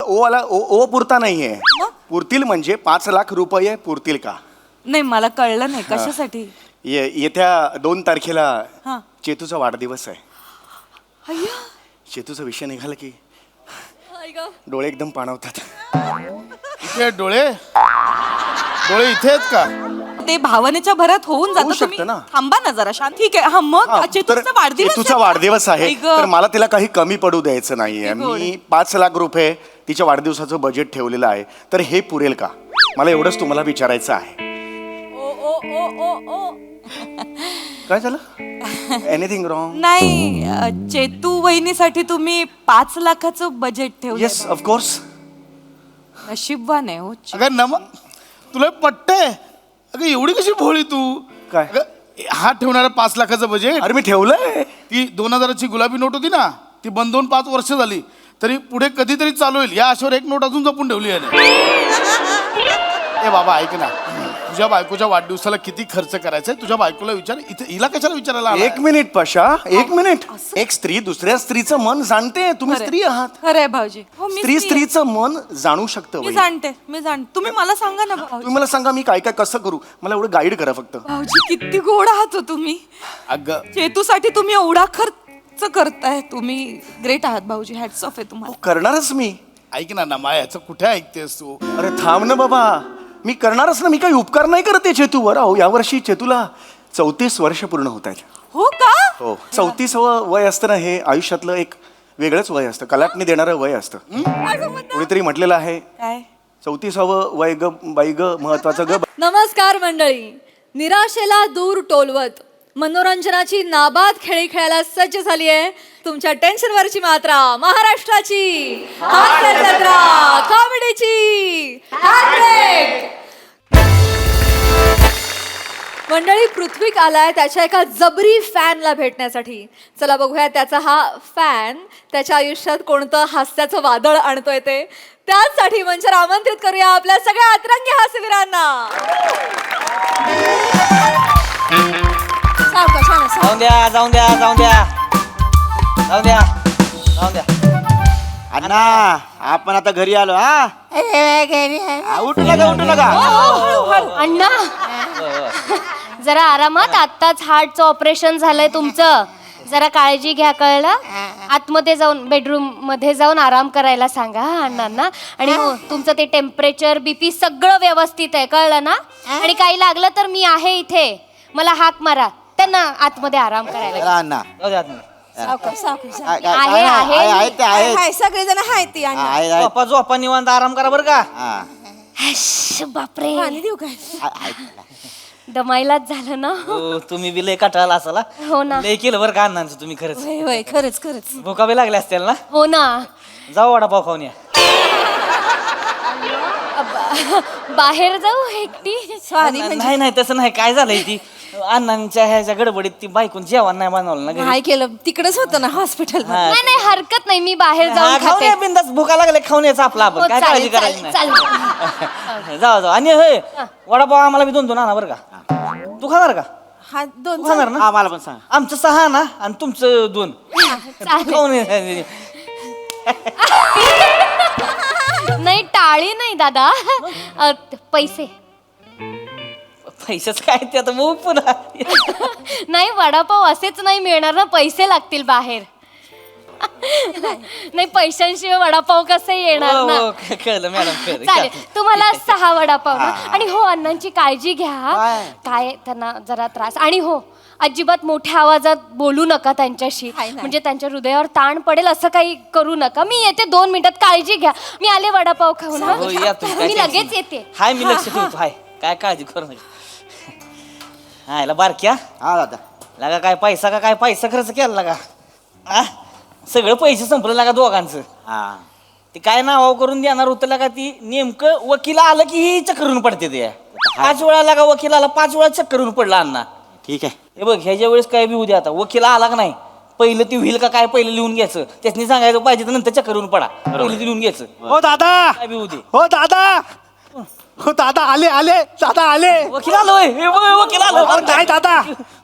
ओ आला ओ पुरता नाहीये. पुरतील म्हणजे 5,00,000 रुपये पुरतील का? नाही मला कळलं नाही कशासाठी. येत्या 2 तारखेला हा. चेतूचा वाढदिवस आहे. अय्या. चेतूचा विषय निघाला की आई गं. डोळे एकदम पाणावतात. इथे डोळे इथे आहेत का? ते भावनेच्या भरात होऊन होऊ जातं. शकतं ना. थांबा ना जरा शांत. ठीक आहे. हा मग हा, तर चेतूचा वाढदिवस चेतूचा आहे. वाढदिवस आहे आई गं. तर मला तिला काही कमी पडू द्यायचं नाहीये. किती गोड. मी 5,00,000 रुपये तिच्या वाढदिवसाचं बजेट ठेवलेलं आहे. तर हे पुरेल का? मला एवढंच तुम्हाला विचारायचं आहे. ओ. काय झालं? Anything wrong? नाही चेतू वहिनीसाठी तुम्ही 5,00,000चं बजेट ठेवलं. Yes of course. नशीबवान आहे हो. अगं तुला पट्टे. अगं एवढी कशी भोळी तू? काय? अगं, हा ठेवणारा 5,00,000चं बजेट. अरे मी ठेवलंय. ती 2,000ची गुलाबी नोट होती ना, ती बंद होऊन 5 वर्ष झाली. तरी पुढे कधीतरी चालू होईल या आशेवर एक नोट अजून जपून ठेवली आहे. ए बाबा ऐक ना, तुझ्या बायकोच्या वाढदिवसाला किती खर्च करायचा तुझ्या बायकोला विचार. इथे हिला कशाला विचारायला आलाय? 1 मिनिट पशा, 1 मिनिट. एक स्त्री दुसऱ्या स्त्रीचं मन जाणते. तुम्ही स्त्री आहात. खरंय भाऊजी. हो मी स्त्री स्त्री आहे. स्त्रीचं मन जाणू शकतं. मी वहिनी. जाणते. तुम्ही मला सांगा ना भाऊजी. तुम्ही मला सांगा मी काय काय कसं करू. मला एवढं गाईड करा फक्त. भाऊजी किती गोड आहात हो तुम्ही. अगं चेतूसाठी तुम्ही एवढा खर्च करताय. तुम्ही ग्रेट आहात भाऊजी. हॅट्स ऑफ आहे तुम्हाला. करणारच मी. ऐक ना नमा, याचं कुठे ऐकतेस तू? अरे थांब ना बाबा. मी करणारच ना. मी काही उपकार नाही करते चेतूवर. अहो यावर्षी चेतूला 34 वर्ष पूर्ण होत आहेत. हो का? हो 34वं वय असतं ना, हे आयुष्यातलं एक वेगळंच वय असतं. कलाटणी देणारं वय असतं. कोणीतरी म्हटलेलं आहे काय? 34वं वय ग बाई ग महत्वाचं ग. नमस्कार मंडळी. निराशेला दूर टोलवत मनोरंजनाची नाबाद खेळी खेळायला सज्ज झाली आहे तुमच्या टेन्शनवरची मात्रा महाराष्ट्राची हास्य जत्रा कॉमेडीची हार्ट. मंडळी पृथ्वीक आलाय त्याच्या एका जबरी फॅनला भेटण्यासाठी. चला बघूया त्याचा हा फॅन त्याच्या आयुष्यात कोणतं हास्याचं वादळ आणतोय ते. त्याचसाठी मंचावर आमंत्रित करूया आपल्या सगळ्या अतरंगी हास्यवीरांना. जाऊन द्या. अण्णा आपण आता घरी आलो. हा उठू नका. अण्णा जरा आरामात. आत्ताच हार्टचं ऑपरेशन झालंय तुमचं. जरा काळजी घ्या कळलं. आतमध्ये जाऊन बेडरूम मध्ये जाऊन आराम करायला सांगा अण्णांना. आणि हो तुमचं ते टेम्परेचर बीपी सगळं व्यवस्थित आहे कळलं ना. आणि काही लागलं तर मी आहे इथे. मला हाक मारा. त्यांना आतमध्ये आराम करायला. अण्णा आहे सगळेजण आहेत ती. झोपा निवांत आराम करा बरं का. बापरे देऊ काय? दमायलाच झालं ना. तुम्ही बी लय कटाळला असाला. हो ना. लय केलं बरं का अण्णांचं तुम्ही. खरंच होय खरंच. भुका बी लागल्या असतील ना. हो ना. जाऊ वडापाव खाऊन या. बाहेर जाऊ एकटी. नाही तसं नाही. काय झालंय ती अण्णांच्या ह्याच्या गडबडीत ती बायकून जेवण नाही बनवलं ना घरी. काय केलं तिकडेच होतं ना हॉस्पिटल. हा. नाही हरकत नाही. मी बाहेर जाऊन खाऊन खाते. या बिंदास. भुका लागले खाऊन यायचं आपलं आपण. हो, काय काळजी करायची चालेल. नाही. जाऊ आणि होय वडापाव आम्हाला बी 2 आणा बरं का. तू खाणार का? हा तू 2 खाणार ना. मला पण सांग. आमचं 6 ना आणि तुमचं 2. चालेल. खाऊन ये. नाही टाळी नाही दादा. पैसे पैशाच काय ते आता मग पुन्हा. नाही वडापाव असेच नाही मिळणार ना. पैसे लागतील बाहेर. नाही पैशांशिवाय वडापाव कसे येणार ना. हो, कळलं मॅडम कळलं. चालेल तुम्हाला 6 वडापाव ना. आणि हो अण्णांची काळजी घ्या. काय त्यांना जरा त्रास. आणि हो अजिबात मोठ्या आवाजात बोलू नका त्यांच्याशी. म्हणजे त्यांच्या हृदयावर ताण पडेल असं काही करू नका. मी येते 2 मिनिटात. काळजी घ्या. मी आले वडापाव खाऊन. हा? हो, या तुम्ही. काय मी tension लगेच नाही. येते. हाय मी लक्ष ठेवतो. हाय काय काळजी करू नका. हाय ला बारक्या हा दादा. लागा काय पैसा खर्च केला लागा. सगळं पैसे संपलं लागा दोघांचं. हा ते काय नावाव करून देणार होतं लागा. ती नेमकं वकील आलं की ही चक्करून पडते. ते 5 वेळा लागा वकील आला. 5 वेळा चक्करून पडला अण्णा. ठीक आहे. हे बघ ह्याच्या वेळेस काय बी उद्या आता वकील आला का नाही पहिलं ती होईल का काय पहिलं लिहून घ्यायचं. त्याच्यानी सांगायचं पाहिजे तर नंतर चक्करून पडा. पहिलं ते लिहून घ्यायचं. हो दादा. काय बी उद्या. हो दादा आले दादा आले. वकील आलोय. हे बघ वकील आलो. नाही दादा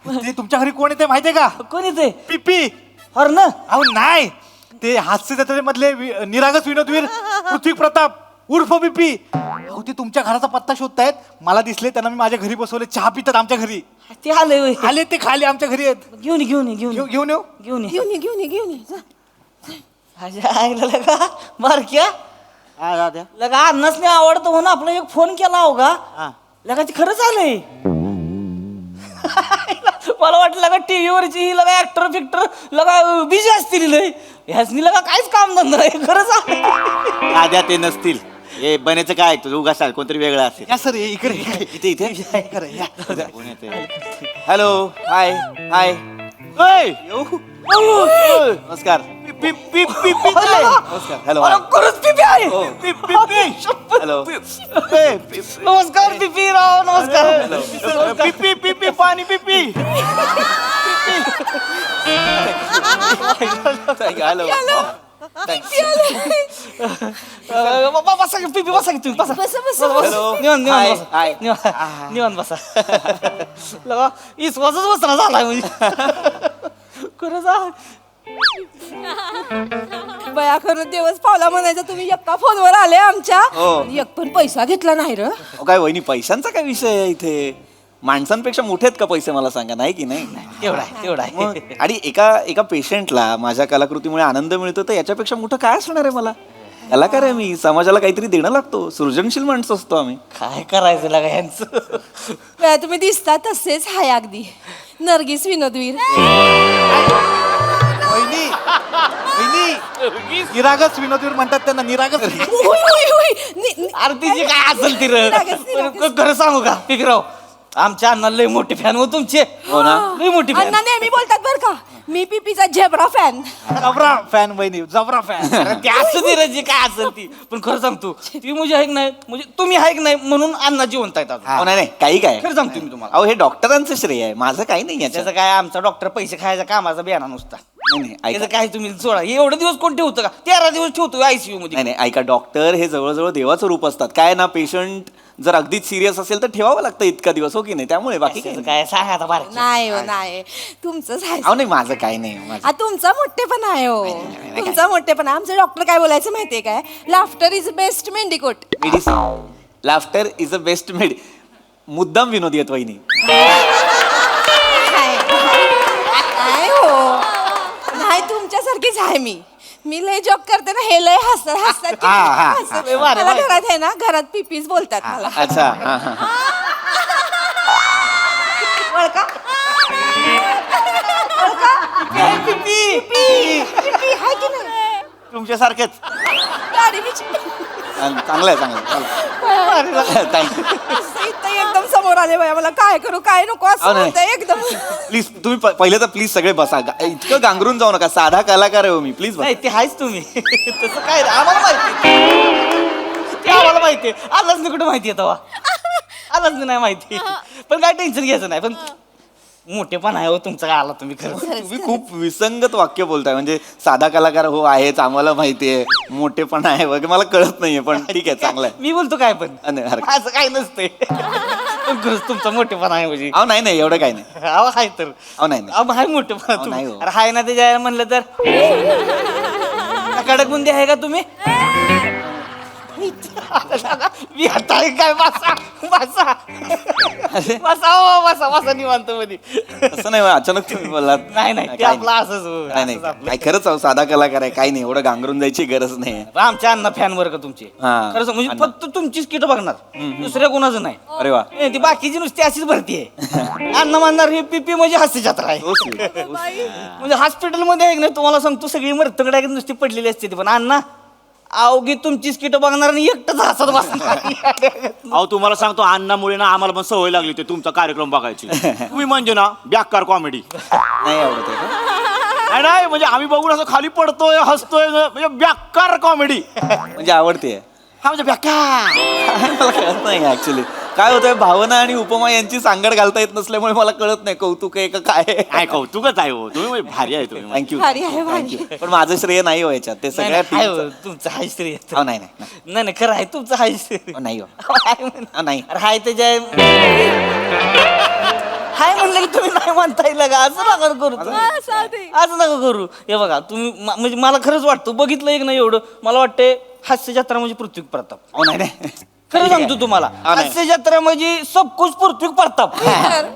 ते तुमच्या घरी कोण येते माहितीये का? कोणी ते पिपी. हर ना. अहो नाही ते हास्य जत्रेमधले निरागस विनोदवीर पृथ्वी प्रताप उर्फ बिपी. अहो ते तुमच्या घराचा पत्ता शोधतायत. मला दिसले, त्यांना मी माझ्या घरी बसवले, चहा पितात आमच्या घरी. ते आले होय. आले ते खाली आमच्या घरी आहेत. घेऊन ये, घेऊन ये, घेऊन ये. घेऊन येऊ. घेऊन ये. घेऊन ये जा. ऐकलं लगा बारक्या हा दाद्या. लगा अन्नासने आवडतं म्हणून आपला एक फोन केला हो का हा. लगा ते खरंच आलंय. मला वाटलं लगा टीव्हीवरची ही लगा ऍक्टर फिक्टर लगा बिझी असतील लय. ह्यासनी लगा काहीच काम धंदा नाही. खरंच आलंय. दाद्या ते नसतील. हे बनायचं काय तुझं उगाच सांग, कोणतरी वेगळं असेल. या सर इकडे इथे इथे इकडे या. कोण येतंय? हॅलो हाय हाय. ओय, नमस्कार. नमस्कार. हॅलो अरे, खरंच पिपी आहे. हॅलो. नमस्कार पिपी राव. नमस्कार. पिपी पिपी पाणी पिपी. हॅलो. बसा की पिपी, बसा की तुम्ही बसा. Hello. निवांत Hi. निवांत Hi. बसा. निवांत बसा. लगा इसवासच बसला झालाय म्हणजे. खरंच आहे. बया खरं दिवस पावला म्हणायचं तुम्ही एका फोनवर आले आमच्या. हो. एक पण पैसा घेतला नाही र. अहो, काय वहिनी पैशांचा काय विषय आहे इथे? माणसांपेक्षा मोठे आहेत का पैसे, मला सांगा. नाही की नाही? तेवढा आहे, तेवढा आहे. मग, आणि एका पेशंटला माझ्या कलाकृतीमुळे आनंद मिळतो, तर याच्यापेक्षा मोठं काय असणार आहे मला? कलाकार आहे मी, समाजाला काहीतरी देणं लागतो, सृजनशील माणसं असतो आम्ही. काय करायचं लागा यांचं. बया तुम्ही दिसता तसेच हाय अगदी नर्गिस विनोदवीर. वहिनी वहिनी निरागस विनोदवीर म्हणतात त्यांना. निरागस. होय, होय, होय. अरे तिची काय असेल ती निरागस. खरं सांगू का पिकराव, आमच्या अण्णा लय मोठे फॅन हो तुमचे. हो ना? लय मोठी फॅन. अण्णा नेहमी बोलतात बर का, मी पीपीचा झेब्रा फॅन. जबरा फॅन वहिनी, जबरा फॅन. ते असं ती रजी काय असेल ती, पण खरं सांगतो ती म्हणजे ऐक नाही, म्हणजे तुम्ही ऐक नाही म्हणून अण्णा जिवंत आहेत अजून. अहो, नाही काही काय. खरं सांगतो मी तुम्हाला. अहो हे डॉक्टरांचं श्रेय आहे, माझं काही नाही याच्यात. त्याचं काय, आमचा डॉक्टर पैसे खायचा कामाचा बियाणा नुसता. नाही, नाही, ऐका. त्याचं काय तुम्ही सोडा. एवढे दिवस कोण ठेवतं का? 13 दिवस ठेवतो आयसीयू मध्ये. नाही नाही ऐका, डॉक्टर हे जवळजवळ देवाचं रूप असतात. काय ना, पेशंट जर अगदीच सिरियस असेल तर ठेवावं लागतं इतका दिवस, हो की नाही? त्यामुळे बाकी काही त्याचं नाही. काय सांगा आता बारकी. नाही हो नाही, तुमचंच आहे. अहो नाही, माझं काही नाही. माझं तुमचा मोठेपणा आहे हो. नाही, तुमचा मोठेपणा. आमचे डॉक्टर काय बोलायचं माहितीये काय? Laughter is best mendicot. Medicine, laughter is a best मुद्दाम विनोदी आहेत वहिनी. नाही हो, नाही तुमच्यासारखीच आहे मी लय जॉक करते ना, हे लय हसतात. मला घरात आहे ना, घरात पीपीच बोलतात मला. अच्छा. हा, हा, हा. तुमच्यासारखेच. चांगलं आहे, चांगलं आहे. थँक्यू. इथं एकदम समोर आले बाया, मला काय करू काय नको असं नाही. होतंय एकदम. प्लीज तुम्ही पहिले तर प्लीज सगळे बसा. इतकं गांगरून जाऊ नका, साधा कलाकार आहे हो मी. प्लीज बसा. नाही ते आहेच तुम्ही. तसं काय रे, आम्हाला माहिती. ते आम्हाला माहिती आहे. आलाच नाही कुठं माहिती आहे तेव्हा. आलाच नाही माहिती. पण काय टेन्शन घ्यायचं नाही. पण मोठेपण आहे हो तुमचं. काय आला तुम्ही खरं. तुम्ही खूप विसंगत वाक्य बोलताय. म्हणजे साधा कलाकार हो आहेच, आम्हाला माहितीये. मोठेपण आहे वगैरे मला कळत नाहीये, पण ठीक आहे, चांगलं आहे. मी बोलतो काय पण नाही, हरकत असं काही नसतंय. पण खरंच तुमचा मोठेपण आहे म्हणजे. अहो नाही नाही, एवढं काही नाही. अहो हाय तर. अहो नाही नाही. अहो हाय मोठेपण अहो, नाही तुम्ही. हो. अरे हाय ना ते जायला म्हणलं तर. कडक बुंदी आहे का तुम्ही? मी आता काय बसा बसा बसा हो, बसा बसा निवांत मध्ये. असं नाही, अचानक तुम्ही बोललात. नाही नाही ते काही आपलं असंच हो, नाही नाही असंच आपलं. नाही, खरंच अहो, साधा कलाकार आहे, काही नाही, एवढं गांगरून जायची गरज नाही. आमच्या अण्णा फॅन वर का तुमचे. हा. खरंच म्हणजे अण्णा. फक्त तुमचीच किट बघणार, दुसऱ्या कोणाचं नाही. अरे वा. नाही, ती बाकीची नुसती अशीच भरती आहे. अण्णा मानणार हे पीपी म्हणजे हास्य जत्रा आहे. So sweet, so sweet. म्हणजे हॉस्पिटलमध्ये आहे की नाही, तुम्हाला सांगतो सगळी मरतगड आहे नुसती पडलेली असते ती. पण अण्णा अवघी तुमचीच किट बघणार आणि एकटंच हसत बसणार. अहो तुम्हाला सांगतो, अण्णामुळे ना आम्हाला पण सवय लागली ते तुमचा कार्यक्रम बघायची. तुम्ही म्हणजे ना बेकार कॉमेडी. नाही आवडत आहे का? नाही म्हणजे आम्ही बघून असं खाली पडतोय हसतोय, म्हणजे बेकार कॉमेडी. म्हणजे आवडते. हा म्हणजे बेकार. मला कळत नाही ऍक्च्युली काय होतंय. भावना आणि उपमा यांची सांगड घालता येत नसल्यामुळे मला कळत नाही कौतुक आहे का काय. काय कौतुकच आहे हो, तुम्ही म्हणजे भारी आहे तुम्ही. थँक्यू भारी आहे, भारी. थँक्यू. पण माझं श्रेय नाही हो याच्यात, ते नाही, सगळ्या नाही, team हाय हो, तुमचं हाय श्री आहे. चं. अहो, नाही नाही नाही नाही खरं आहे तुमचं हाय श्री. नाही हो. हाय म्हण. नाही. अरे हाय त्याच्या हाय म्हणलं की तुम्ही नाही म्हणता येईल का? असं नका करू तुम्ही. हा, साधी. असं नका करू. हे बघा तुम्ही म्हणजे मला खरंच वाटतं बघितलं एक नाही एवढं मला वाटते हास्य जत्रा म्हणजे पृथ्वी प्रताप. अहो नाही नाही खरं सांगतो तुम्हाला नाही. हास्य जत्रा म्हणजे सब कुछ पृथ्वी प्रताप.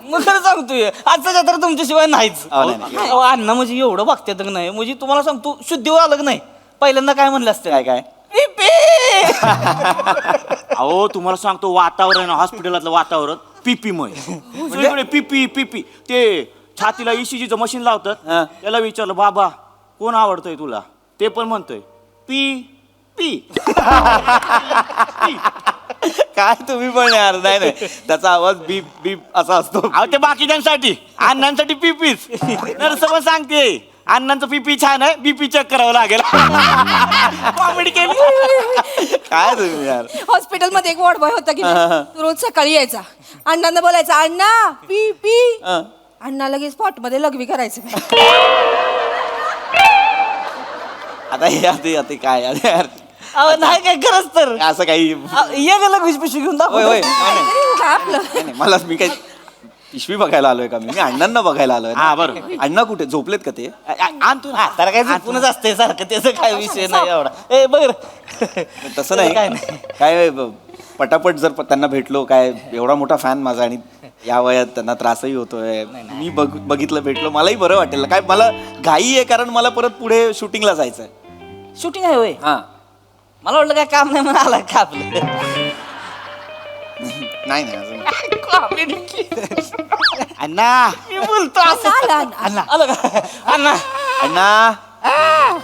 मग खरं सांगतोय हास्य जत्रा तुमच्याशिवाय नाहीच. अहो, नाही, नाही. अहो, अण्णा म्हणजे एवढं बघतात का नाही म्हणजे तुम्हाला सांगतो शुद्धीवर आलं का नाही पहिल्यांदा काय म्हणलं असतं काय काय अहो तुम्हाला सांगतो वातावरण हॉस्पिटलातलं वातावरण पीपीमय सगळीकडे पीपी पीपी ते छातीला ECGचं मशीन लावतात हा. त्याला विचारलं बाबा कोण आवडतंय तुला ते पण म्हणतोय पी पी काय तुम्ही पण यार नाही नाही त्याचा आवाज बीप बीप असा असतो. अहो ते बाकीच्यांसाठी अण्णांसाठी पीपीच नर्स पण सांगते अण्णांचं पीपी छान आहे बीपी चेक करावं लागेल. कॉमेडी केली. काय तुम्ही यार हॉस्पिटलमध्ये एक वॉर्ड बॉय होता की नाही? तो रोज सकाळी यायचा अण्णांना बोलायचा अण्णा पी पी हं. अण्णा लगेच स्पॉट मध्ये लघवी करायचं. आता हे आता काय यार अहो नाही काय खरंच तर असं काही ये गेलं पिशवी घेऊन होय होय दाखव. नाही, नाही. काय आपलं नाही, नाही, मला मी काही पिशवी बघायला आलोय का मी अण्णांना बघायला आलोय ना. हा, बरोबर. अण्णा कुठे झोपलेत का ते आणतो ना तर काय झोपूनच असते सारखं त्याचं काय विषय नाही एवढा ए बघ तसं नाही काय नाही. काय पटापट जर त्यांना भेटलो काय एवढा मोठा फॅन माझा आणि या वयात त्यांना त्रासही होतोय मी बघितलं भेटलो मलाही बरं वाटेल काय मला घाई आहे कारण मला परत पुढे शूटिंगला जायचंय. शूटिंग आहे होय हा मला वाटलं काय काम नाही म्हणून आला का आपलं नाही नाही अजून. अण्णा मी बोलतो असं अण्णा आलं का अण्णा अण्णा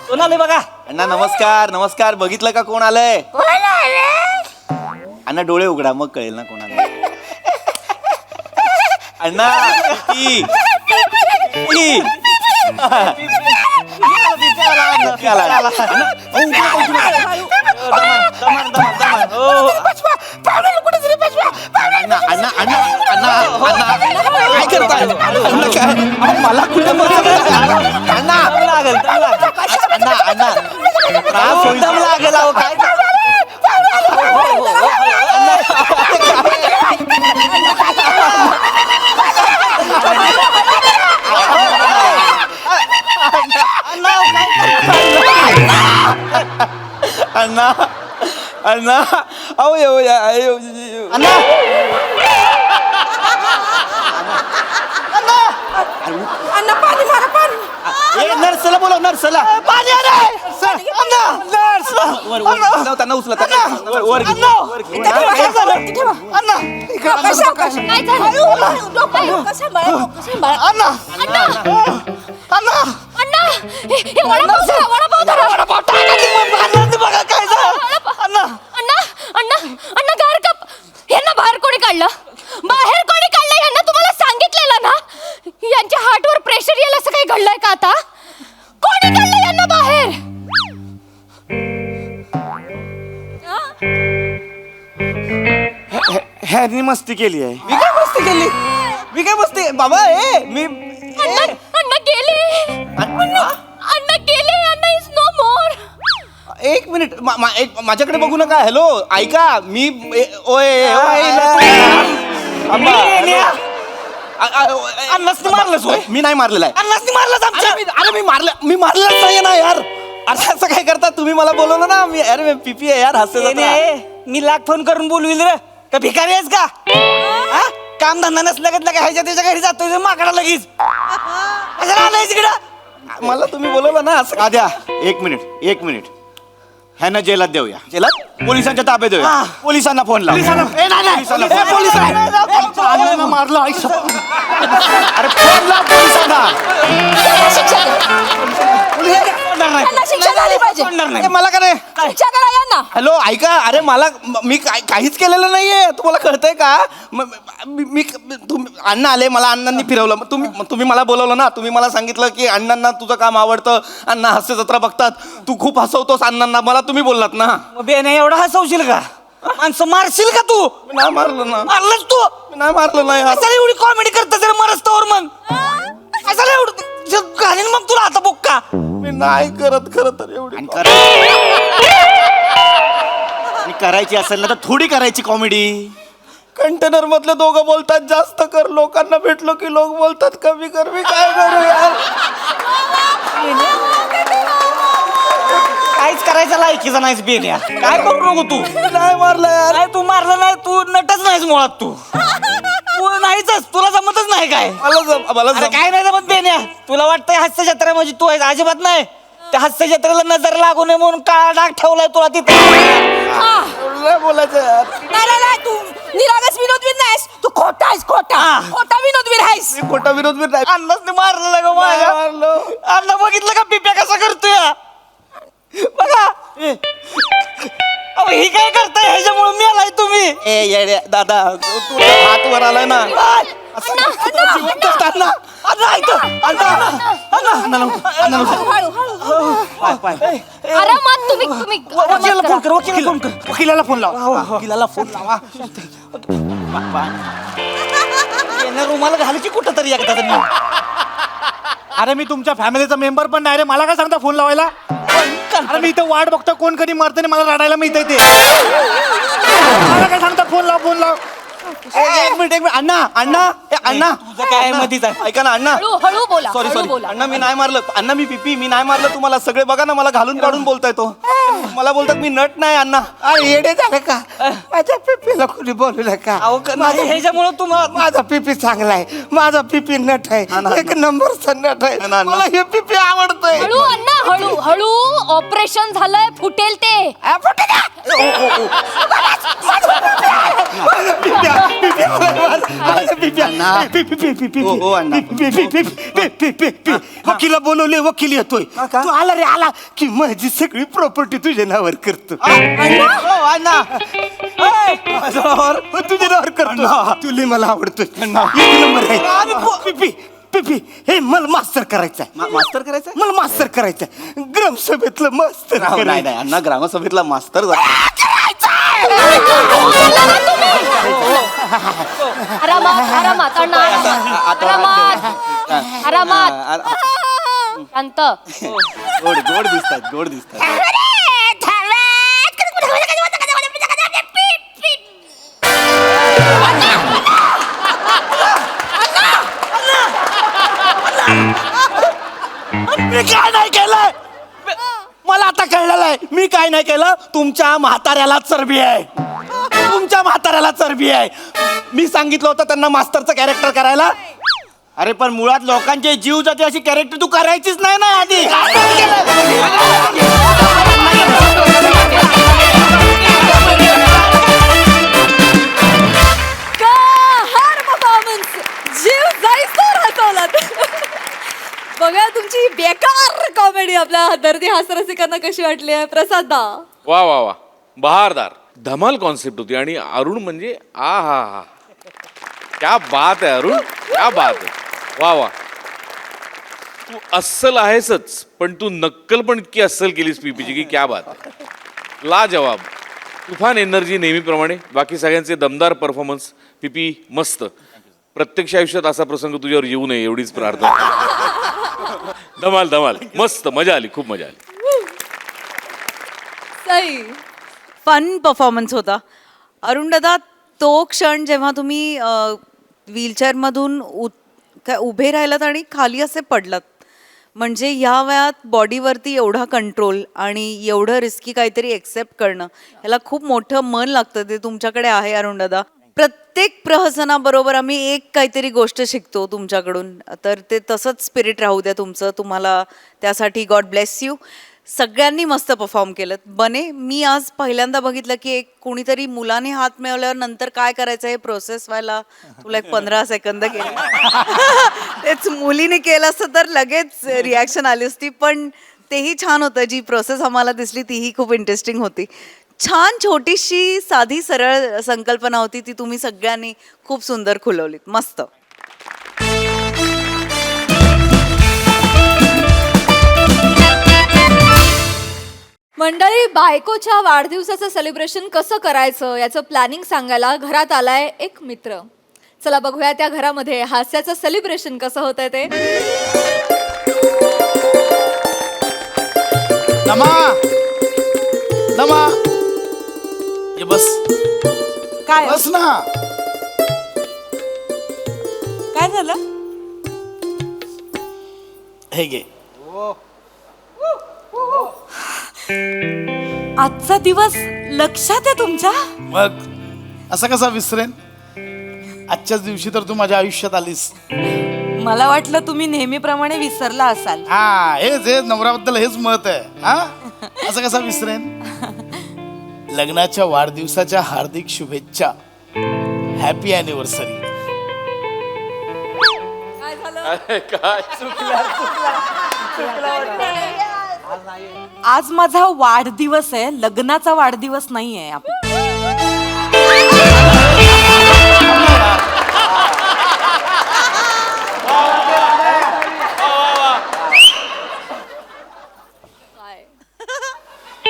कोण आले बघा अण्णा नमस्कार नमस्कार बघितलं का कोण आलंय अण्णा डोळे उघडा मग कळेल ना कोण आलंय. अण्णा ती. ती. अण्णा अण्णा अण्णा अण्णा अण्णा काय करताय अण्णा काय अहो, मला कुठं अण्णा लागेल अण्णा अण्णा त्रास होईल. दम लागेल अहो काय अण्णा अण्णा अहो येऊ या अण्णा पाणी मारा पाणी नर्सला बोलव नर्सला पाणी त्यांना उचला त्यांना वर घे. इथं ठेवा, काय झालं? इथं ठेवा. कशा- कशा- काय झालं? डोकं सांभाळा, डोकं सांभाळा. अण्णा हे वडापाव धरा, वडापाव धरा. बघा काय झालं अण्णा अण्णा अण्णा गार कप यांना बाहेर कोणी काढलं बाहेर कोणी काढलं यांना तुम्हाला सांगितलेलं ना यांच्या हार्टवर प्रेशर येईल असं काही घडलंय का आता कोणी काढलं यांना बाहेर ह्यानी मस्ती केली आहे. मी काय मस्ती केली मी काय मस्ती बाबा ए मी अण्णा अण्णा गेले अण्णा गेले अण्णा इज नो मोर एक मिनिट माझ्याकडे बघू नका हॅलो ऐका मी ओय अन्नासनी मारलंस होय मी नाही मारलेला आहे अन्नासनी मारलंस आमच्या अरे मी मारलेलाच नाहीये ना यार अरे असं काय करता तुम्ही मला बोलवलं ना मी अरे पीपी आहे यार हसत मी लाख फोन करून बोलविल रे का भिकारी आहेस का हा? काम धंदा नसल्या का ह्याच्या त्याच्या घरी जातोय माकडा लगेच कशाला आलाय तिकडं मला तुम्ही बोलवलं ना असं आद्या एक मिनिट ह्यांना जेलात देऊया केलं पोलिसांच्या ताब्यात देऊया पोलिसांना फोन लाव अण्णांना मारलं आई शपथ. अरे फोन लाव पोलिसांना यांना शिक्षा झाली पाहिजे ए, मला का रे शिक्षा करा यांना हॅलो ऐका अरे मला मी काहीच केलेलं नाहीये तुम्हाला कळतंय का मी अण्णा आले मला अण्णांनी फिरवलं तुम्ही मला बोलवलं ना तुम्ही मला सांगितलं की अण्णांना तुझं काम आवडतं अण्णा हास्य जत्रा बघतात तू खूप हसवतोस अण्णांना मला तुम्ही बोललात ना बेने एवढा हसवशील का माणसं मारशील का तू मी नाही मारलं ना मारलंच तू मी नाही मारलं नाही कशाला एवढी कॉमेडी करता जर मरस्तवर मग कशाला एवढं घालीन मग तुला आता बोक्का मी नाही करत खरं तर एवढी आणि करायची असेल ना तर थोडी करायची कॉमेडी कंटेनर मधले दोघं बोलतात जास्त कर, लोकांना भेटलो की लोक बोलतात कमी कर. मी काय करू यार? काहीच करायचं लायकीचा नाहीस बेन्या. काय करू नको तू. नाही मारलं यार. काय तू मारलं नाही, तू नटच नाहीस मुळात. तू नाहीच, तुला जमतच नाही काय. मला अरे काय नाही जमत बेन्या. तुला वाटतंय हास्य जत्रा म्हणजे तू आहेस, अजिबात नाही. त्या हास्य जत्रेला नजर लागू नये म्हणून काळा डाग ठेवलाय तुला तिथे. बोलायचं यार. नाही तू निरागस विनोदवीर नाहीस, तू खोटा आहेस. खोटा विनोदवीर आहेस. मी खोटा विरोधवीर नाही. अन्नाच मारलं ना ग माझ्या. मारलं. अण्णा बघितलं का पिप्या कसा करतोय बघा. अहो ही काय करताय, ह्याच्यामुळे मी आलाय तुम्ही. ए येड्या दादा, तुला हात वर आलाय ना. आरामात तुम्ही आरामात करा. वकिलाला फोन लावा. वकिलाला फोन लावा. रुमाला घाल की कुठं तरी एकदा तरी. अरे मी तुमच्या फॅमिलीचा मेंबर पण नाही रे, मला काय सांगता फोन लावायला? अरे मी इथं वाट बघतो कोण कधी मरतं आणि मला रडायला मिळतंय ते. मला काय सांगता फोन लाव. एक मिनिट अण्णा. ए अण्णा, तुझं काय मधीच आहे. ऐका ना अण्णा. हळू बोला. सॉरी हळू बोला. अण्णा, मी नाही मारलं. अण्णा मी पिपी, मी नाही मारलं तुम्हाला. सगळे बघा ना मला घालून काढून बोलताय तो. मला बोलतात मी नट नाही अण्णा. येडे झाले का? माझ्या पिपीला कोणी बोलवलं का? अहो नाही, ह्याच्यामुळे तुम्हाला माझा पिपी चांगला आहे, माझा पिपी नट आहे, एक नंबरचा नट आहे. ना, ना. मला हे पिपी आवडतंय. हळू अण्णा हळू. ऑपरेशन झालंय, फुटेल ते. वकीला बोलवले, वकील येतोय. तू आला रे, आला की माझी सगळी प्रॉपर्टी तुझ्या नावावर करतो. तुझ्या नावावर करतो. तुला मला आवडतोय, एक नंबर आहे. पिपी पिपी, हे मला मास्तर करायचंय. मास्तर करायचं मला मास्तर करायचंय, ग्रामसभेतलं मास्तर नाही करायचंय. नाही अण्णा, ग्रामसभेतला मास्तर आरामात अण्णा. आरामात. शांत. गोड दिसतात. मी काय नाही केलं, मला आता कळलेलं आहे. मी काय नाही केलं. तुमच्या म्हाताऱ्याला चरबी आहे, तुमच्या म्हाताऱ्याला चरबी आहे. मी सांगितलं होतं त्यांना मास्तरचं कॅरेक्टर करायला. अरे पण मुळात लोकांचे जीव जाते अशी कॅरेक्टर तू करायचीच नाही ना आधी. परफॉर्मन्स जीव जायचं हसवलात. बघा तुमची बेकार कॉमेडी आपल्या दर्दी हास्यरसिकांना कशी वाटली आहे. प्रसाद दा. वा वा वा, बहारदार धमाल कॉन्सेप्ट होती. आणि अरुण म्हणजे आ हा हा, क्या बात आहे अरुण, क्या बात आहे. वा वा, तू अस्सल आहेसच, पण तू नक्कल पण इतकी अस्सल केलीस पीपीची की क्या बात आहे. लाजवाब, तुफान एनर्जी नेहमीप्रमाणे. बाकी सगळ्यांचे दमदार परफॉर्मन्स. पीपी मस्त. प्रत्यक्ष आयुष्यात असा प्रसंग तुझ्यावर येऊ नये एवढीच प्रार्थना. धमाल धमाल, मस्त, मजा आली, खूप मजा आली. सई. फन परफॉर्मन्स होता. अरुण दादा, तो क्षण जेव्हा तुम्ही व्हीलचेअरमधून काय उभे राहिलात आणि खाली असे पडलात, म्हणजे ह्या वयात बॉडीवरती एवढा कंट्रोल आणि एवढं रिस्की काहीतरी एक्सेप्ट करणं, ह्याला खूप मोठं मन लागतं. ते तुमच्याकडे आहे अरुण दादा. प्रत्येक प्रहसनाबरोबर आम्ही एक काहीतरी गोष्ट शिकतो तुमच्याकडून. तर ते तसंच स्पिरिट राहू द्या तुमचं. तुम्हाला त्यासाठी गॉड ब्लेस यू. सगळ्यांनी मस्त परफॉर्म केलं. बने, मी आज पहिल्यांदा बघितलं की एक कोणीतरी मुलाने हात मिळवल्यावर नंतर काय करायचं हे प्रोसेस व्हायला तुला एक 15 सेकंद गेले. तेच मुलीने केलं असतं तर लगेच रिॲक्शन आली असती. पण तेही छान होतं. जी प्रोसेस आम्हाला दिसली तीही खूप इंटरेस्टिंग होती. छान छोटीशी साधी सरळ संकल्पना होती, ती तुम्ही सगळ्यांनी खूप सुंदर खुलवलीत. मस्त. मंडळी, बायकोच्या वाढदिवसाचं सेलिब्रेशन कसं करायचं याचं प्लॅनिंग सांगायला घरात आलाय एक मित्र. चला बघूया त्या घरामध्ये हास्याचं सेलिब्रेशन कसं होतंय ते. नमा ये बस काय बस ना. झालं? हे घे. आजचा दिवस लक्षात आहे तुमच्या? मग असं कसा विसरेन? आजच्याच दिवशी तर तू माझ्या आयुष्यात आलीस. मला वाटलं तुम्ही नेहमीप्रमाणे विसरला असाल. हा हेच नवऱ्याबद्दल हेच मत आहे. हा असं कसा विसरेन? लग्नाच्या वाढदिवसाच्या हार्दिक शुभेच्छा. Happy anniversary. आज माझा वाढदिवस आहे, लग्नाचा वाढदिवस नाही आहे.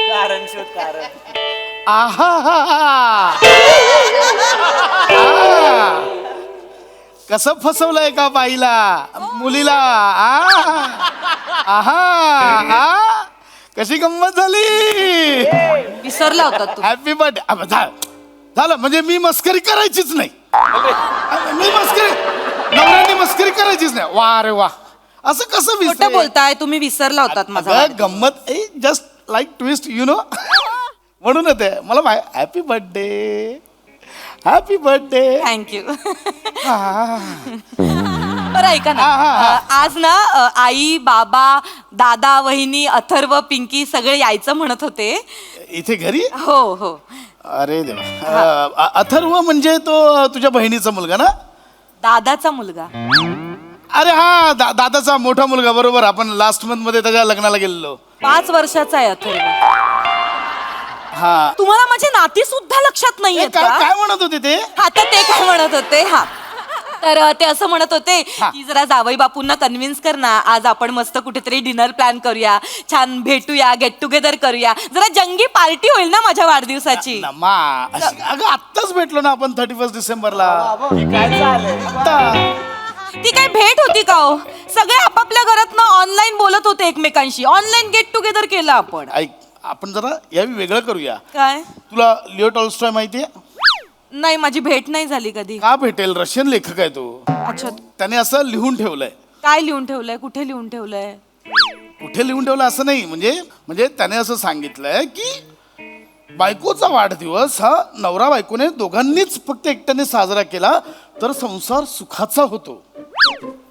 कारण शोध कारण. कसं फसवलंय का बाईला मुलीला? कशी गंमत झाली. विसरला होता तू. Happy birthday. झालं म्हणजे मी मस्करी करायचीच नाही. मी मस्करी नवऱ्याने मस्करी करायचीच नाही. वा रे वा. असं कसं खोटं विसर बोलताय तुम्ही. विसरला होतात माझा. गंमत just like twist you know. म्हणून ते मला happy birthday. Happy birthday. Thank you. बरं ऐका ना, आज ना आई बाबा दादा वहिनी अथर्व पिंकी सगळे यायचं म्हणत होते इथे घरी. हो हो. अरे देवा. अथर्व म्हणजे तो तुझ्या बहिणीचा मुलगा ना? दादाचा मुलगा. अरे हा दादाचा मोठा मुलगा. बरोबर. आपण लास्ट मंथ मध्ये त्याच्या लग्नाला गेलेलो. 5 वर्षाचा आहे अथर्व. हा तुम्हाला माझे नाती सुद्धा लक्षात नाहीये काय म्हणत होते ते? आता ते काय म्हणत होते? हा तर ते असं म्हणत होते की जरा जावई बापूंना कन्व्हिन्स कर ना, आज आपण मस्त कुठेतरी डिनर प्लॅन करूया, छान भेटूया, गेट टुगेदर करूया, जरा जंगी पार्टी होईल ना माझ्या वाढदिवसाची. अगं आत्ताच भेटलो ना आपण 31 डिसेंबरला. ती काय भेट होती का हो? सगळे आपापल्या घरात ना ऑनलाईन बोलत होते एकमेकांशी. ऑनलाईन गेट टुगेदर केलं आपण. ऐक आपण जरा यावी वेगळं करूया. काय? तुला लिओ टॉल्स्टॉय माहितीये? नाही, माझी भेट नाही झाली कधी. का भेटेल? रशियन लेखक आहे तो. अच्छा. त्याने असं लिहून ठेवलंय. काय लिहून ठेवलंय? कुठे लिहून ठेवलंय? कुठे लिहून ठेवलं असं नाही. म्हणजे त्याने असं सांगितलंय की बायकोचा वाढदिवस हा नवरा बायकोने दोघांनीच फक्त एकट्याने साजरा केला तर संसार सुखाचा होतो.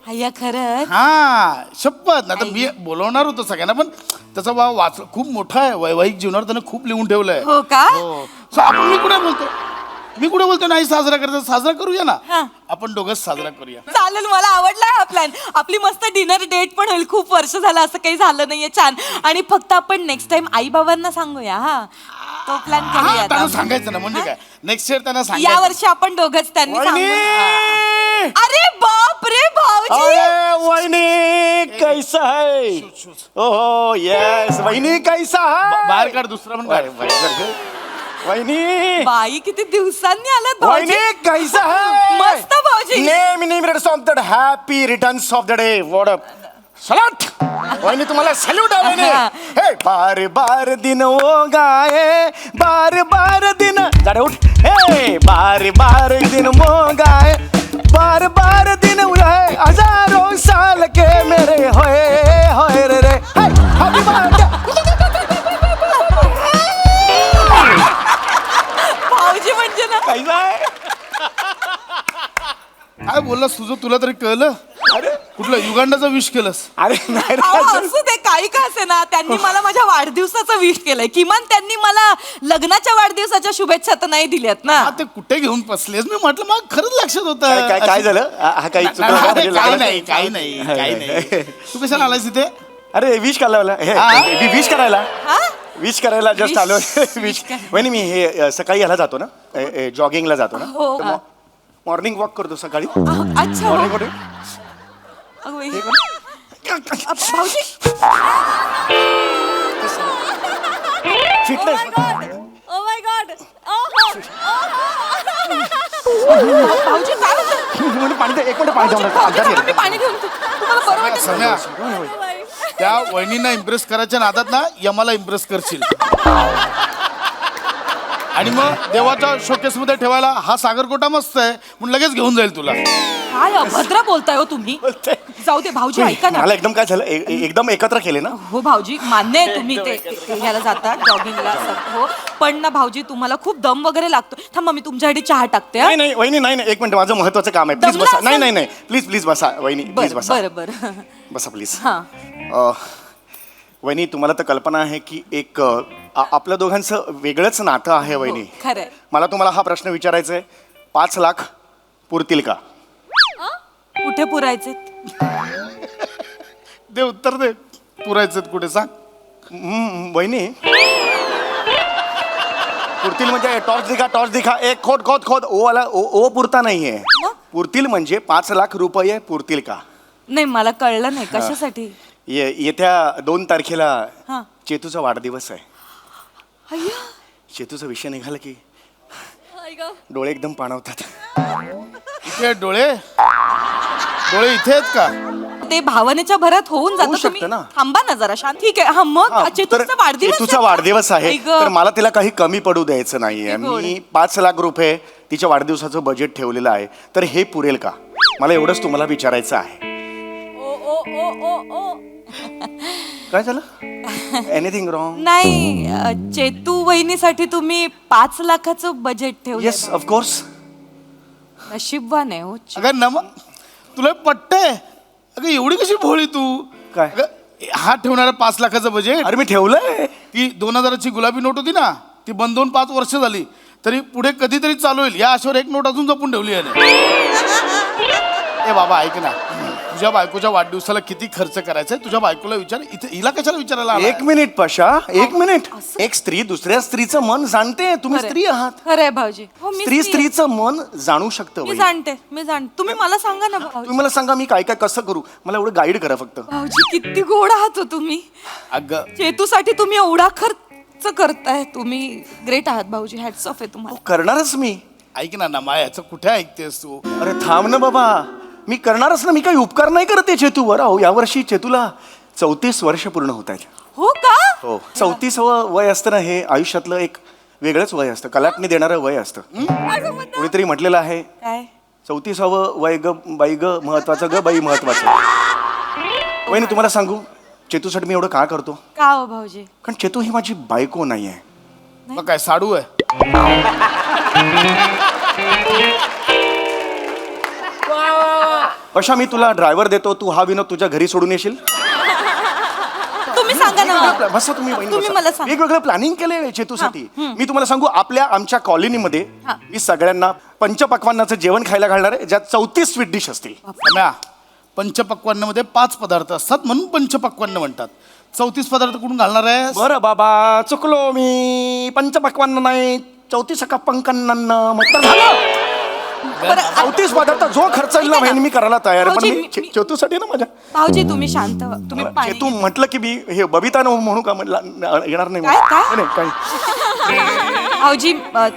अय्या खरंच? हा शपथ. नाही तर मी बोलवणार होतो सगळ्यांना पण त्याचा वाच खूप मोठा आहे. वैवाहिक जीवनावर त्याने खूप लिहून ठेवलंय. हो का? So आपण मी कुठे बोलतो नाही साजरा करायचा. साजरा करूया ना. आपण दोघंच साजरा करूया. चालेल. मला आवडला हा प्लॅन. आपली मस्त डिनर डेट पण होईल. खूप वर्ष झालं असं काही झालं नाहीये. छान. आणि फक्त आपण नेक्स्ट टाइम आई बाबांना सांगूया. हा तो प्लॅन करूया. त्यांना सांगायचं ना. म्हणजे काय नेक्स्ट इयर त्यांना या सांगायचं. वर्षी आपण दोघंच त्यांनी अरे बाप रे भाऊजी. वहिनी कैसा है? ओहो यस. वहिनी कैसा है? बाहेर काढ. दुसरा पण काढ. वहिनी. बाई किती दिवसांनी आलात भाऊजी. वहिनी कैसा है? मस्त भाऊजी. Name of the happy returns of the day. What salad. वहिनी तुम्हाला सॅल्यूट आहे वहिनी. हे बार बार दिन वो गाए, बार बार दिन. जाडे उठ. हे बार बार दिन वो गाए, बार बार दिन उड़ाए, हजारों साल के मेरे होए होए रे रे. Happy birthday. भाऊजी म्हणजे ना काय बोललास तुझं? तुला तरी कळलं? अरे कुठलं युगांडाचा विश केलंस? अरे नाही असू दे काही का असे ना. त्यांनी मला माझ्या वाढदिवसाचं विश केलंय. किमान त्यांनी मला लग्नाच्या वाढदिवसाच्या शुभेच्छा तर नाही दिल्यात ना. ते कुठे घेऊन बसलेस? मी म्हटलं मग खरंच लक्षात होतं. काय झालं? हा काही काही नाही. तू कशाला आलायस इथे? अरे विश करायला. हे विश करायला. विश करायला जस्ट आलो. विश वहिनी मी हे सकाळी ह्याला जातो ना, जॉगिंगला जातो ना. हो. मॉर्निंग वॉक करतो सकाळी. अच्छा. मॉर्निंग अगं बाई. भाऊजी फिटनेस. Oh my God. भाऊजी काय होतं? पाणी एक मिनिट पाणी मी पाणी घेऊन तुम्हाला बरं वाटतं? सम्या, त्या वहिनींना इम्प्रेस करायच्या नादात ना यमाला इम्प्रेस करशील. आणि मग देवाच्या शोकेस मध्ये ठेवायला हा सागरकोटा मस्त आहे म्हणून लगेच घेऊन जाईल तुला. काय अभद्र बोलताय हो तुम्ही. जाऊ दे भाऊजी, ऐका ना. मला एकदम काय झालं एकदम एकत्र केले ना. हो भाऊजी, मान्य आहे तुम्ही ते ह्याला जाता जॉगिंगला. हो पण ना भाऊजी, तुम्हाला खूप दम वगैरे लागतो. थांबा, मी तुमच्यासाठी चहा टाकते. हा? नाही नाही वहिनी, नाही नाही, एक मिनिट, माझं महत्वाचं काम आहे. प्लीज दमला बसा. असेल? नाही नाही नाही, प्लीज प्लीज बसा वहिनी, प्लीज बरं बसा. बरं बरं. बसा प्लीज. हा. वहिनी, तुम्हाला तर कल्पना आहे की एक आपल्या दोघांचं वेगळंच नातं आहे वहिनी. खरंय. मला तुम्हाला हा प्रश्न विचारायचा आहे, 5 लाख पुरतील का? कुठे पुरायचे? दे उत्तर दे. पुरायचं कुठे सांग. वहिनी पुरतील म्हणजे टॉर्च दिखा एक खोद ओ पुरता नाहीये. पुरतील म्हणजे 5 लाख रुपये पुरतील का? नाही, मला कळलं नाही कशासाठी. येत्या 2 तारखेला हा. चेतूचा वाढदिवस आहे. अय्या. चेतूचा विषय निघाला की डोळे एकदम पाणवतात. इथे डोळे इथे आहेत का? ते भावनेच्या भरात होऊन होऊ जातं. तुम्ही शकतं ना. थांबा ना जरा शांत. ठीक आहे. हा मग हा, तर चेतूचा वाढदिवस चेतूचा आहे. वाढदिवस आहे आई गं. तर मला तिला काही कमी पडू द्यायचं नाहीये. किती गोड. मी 5 लाख रुपये तिच्या वाढदिवसाचं बजेट ठेवलेलं आहे, तर हे पुरेल का? मला एवढंच तुम्हाला विचारायचं आहे. काय झालं? Anything wrong? नाही, चेतू वहिनीसाठी तुम्ही 5 लाखाचं बजेट ठेवलं. Yes of course. नशीबवान आहे हो. अगं तुला पट्टे. अगं एवढी कशी भोळी तू? काय? अगं, हा ठेवणारा 5 लाखाचं बजेट. अरे मी ठेवलंय. ती 2000ची गुलाबी नोट होती ना, ती बंद होऊन 5 वर्ष झाली, तरी पुढे कधीतरी चालू होईल या आशेवर एक नोट अजून जपून ठेवली आहे. ए बाबा ऐक ना, तुझ्या बायकोच्या वाढदिवसाला किती खर्च करायचा तुझ्या बायकोला विचार. इथे हिला कशाला विचारायला आलाय? 1 मिनिट पशा, 1 मिनिट. एक स्त्री दुसऱ्या स्त्रीचं मन जाणते. तुम्ही स्त्री आहात. खरंय भाऊजी. हो, मी स्त्री स्त्री आहे. स्त्रीचं मन जाणू शकतं. मी वहिनी. जाणते. तुम्ही मला सांगा ना भाऊजी. तुम्ही मला सांगा मी काय काय कसं करू. मला एवढं गाईड करा फक्त. भाऊजी किती गोड आहात हो तुम्ही. अगं चेतूसाठी तुम्ही एवढा खर्च करताय. तुम्ही ग्रेट आहात भाऊजी. हॅट्स ऑफ आहे तुम्हाला. करणारच मी. ऐक ना नमा, याचं कुठे ऐकतेस तू? अरे थांब ना बाबा, मी करणारच ना. मी काही उपकार नाही करते चेतूवर. अहो यावर्षी चेतूला 34 वर्ष पूर्ण होत आहेत. हो का? हो, 34वं वय असतं ना, हे आयुष्यातलं एक वेगळंच वय असतं. कलाटणी देणारं वय असतं. कोणीतरी म्हटलेलं आहे, काय? 34वं वय ग बाई ग महत्वाचं, ग बाई महत्वाचं. वहिनी तुम्हाला सांगू, चेतूसाठी मी एवढं का करतो? का हो भाऊजी? कारण चेतू ही माझी बायको नाही आहे. मग काय साडू आहे? अशा मी तुला ड्रायव्हर देतो, तू हा विनोद तुझ्या घरी सोडून येशील. तुम्ही सांगा ना. बसा तुम्ही वहिनी, तुम्ही बसा. मला सांगा. वेगवेगळं प्लॅनिंग केलंय चेतूसाठी. मी तुम्हाला सांगू, आमच्या कॉलनीमध्ये मी सगळ्यांना पंचपक्वान्नाचं जेवण खायला घालणार आहे, ज्यात 34 स्वीट डिश असतील. सम्या, पंचपक्वान्नमध्ये 5 पदार्थ असतात म्हणून पंचपक्वान्न म्हणतात. 34 पदार्थ कुठून घालणार आहे? बरं बाबा, चुकलो मी. पंचपक्वान्न नाही, 34 पंकांना मग तर झालं. 34 पदार्थ जो खर्च येईल ना बहिणी मी करायला तयार आहे. पण भाऊजी, मी चेतूसाठी ना माझ्या भाऊजी तुम्ही शांत व्हा. तुम्ही पाणी चेतू म्हटलं की मी हे बबिता न म्हणू का म्हटलं येणार नाही. काय? काय? नाही काय. भाऊजी,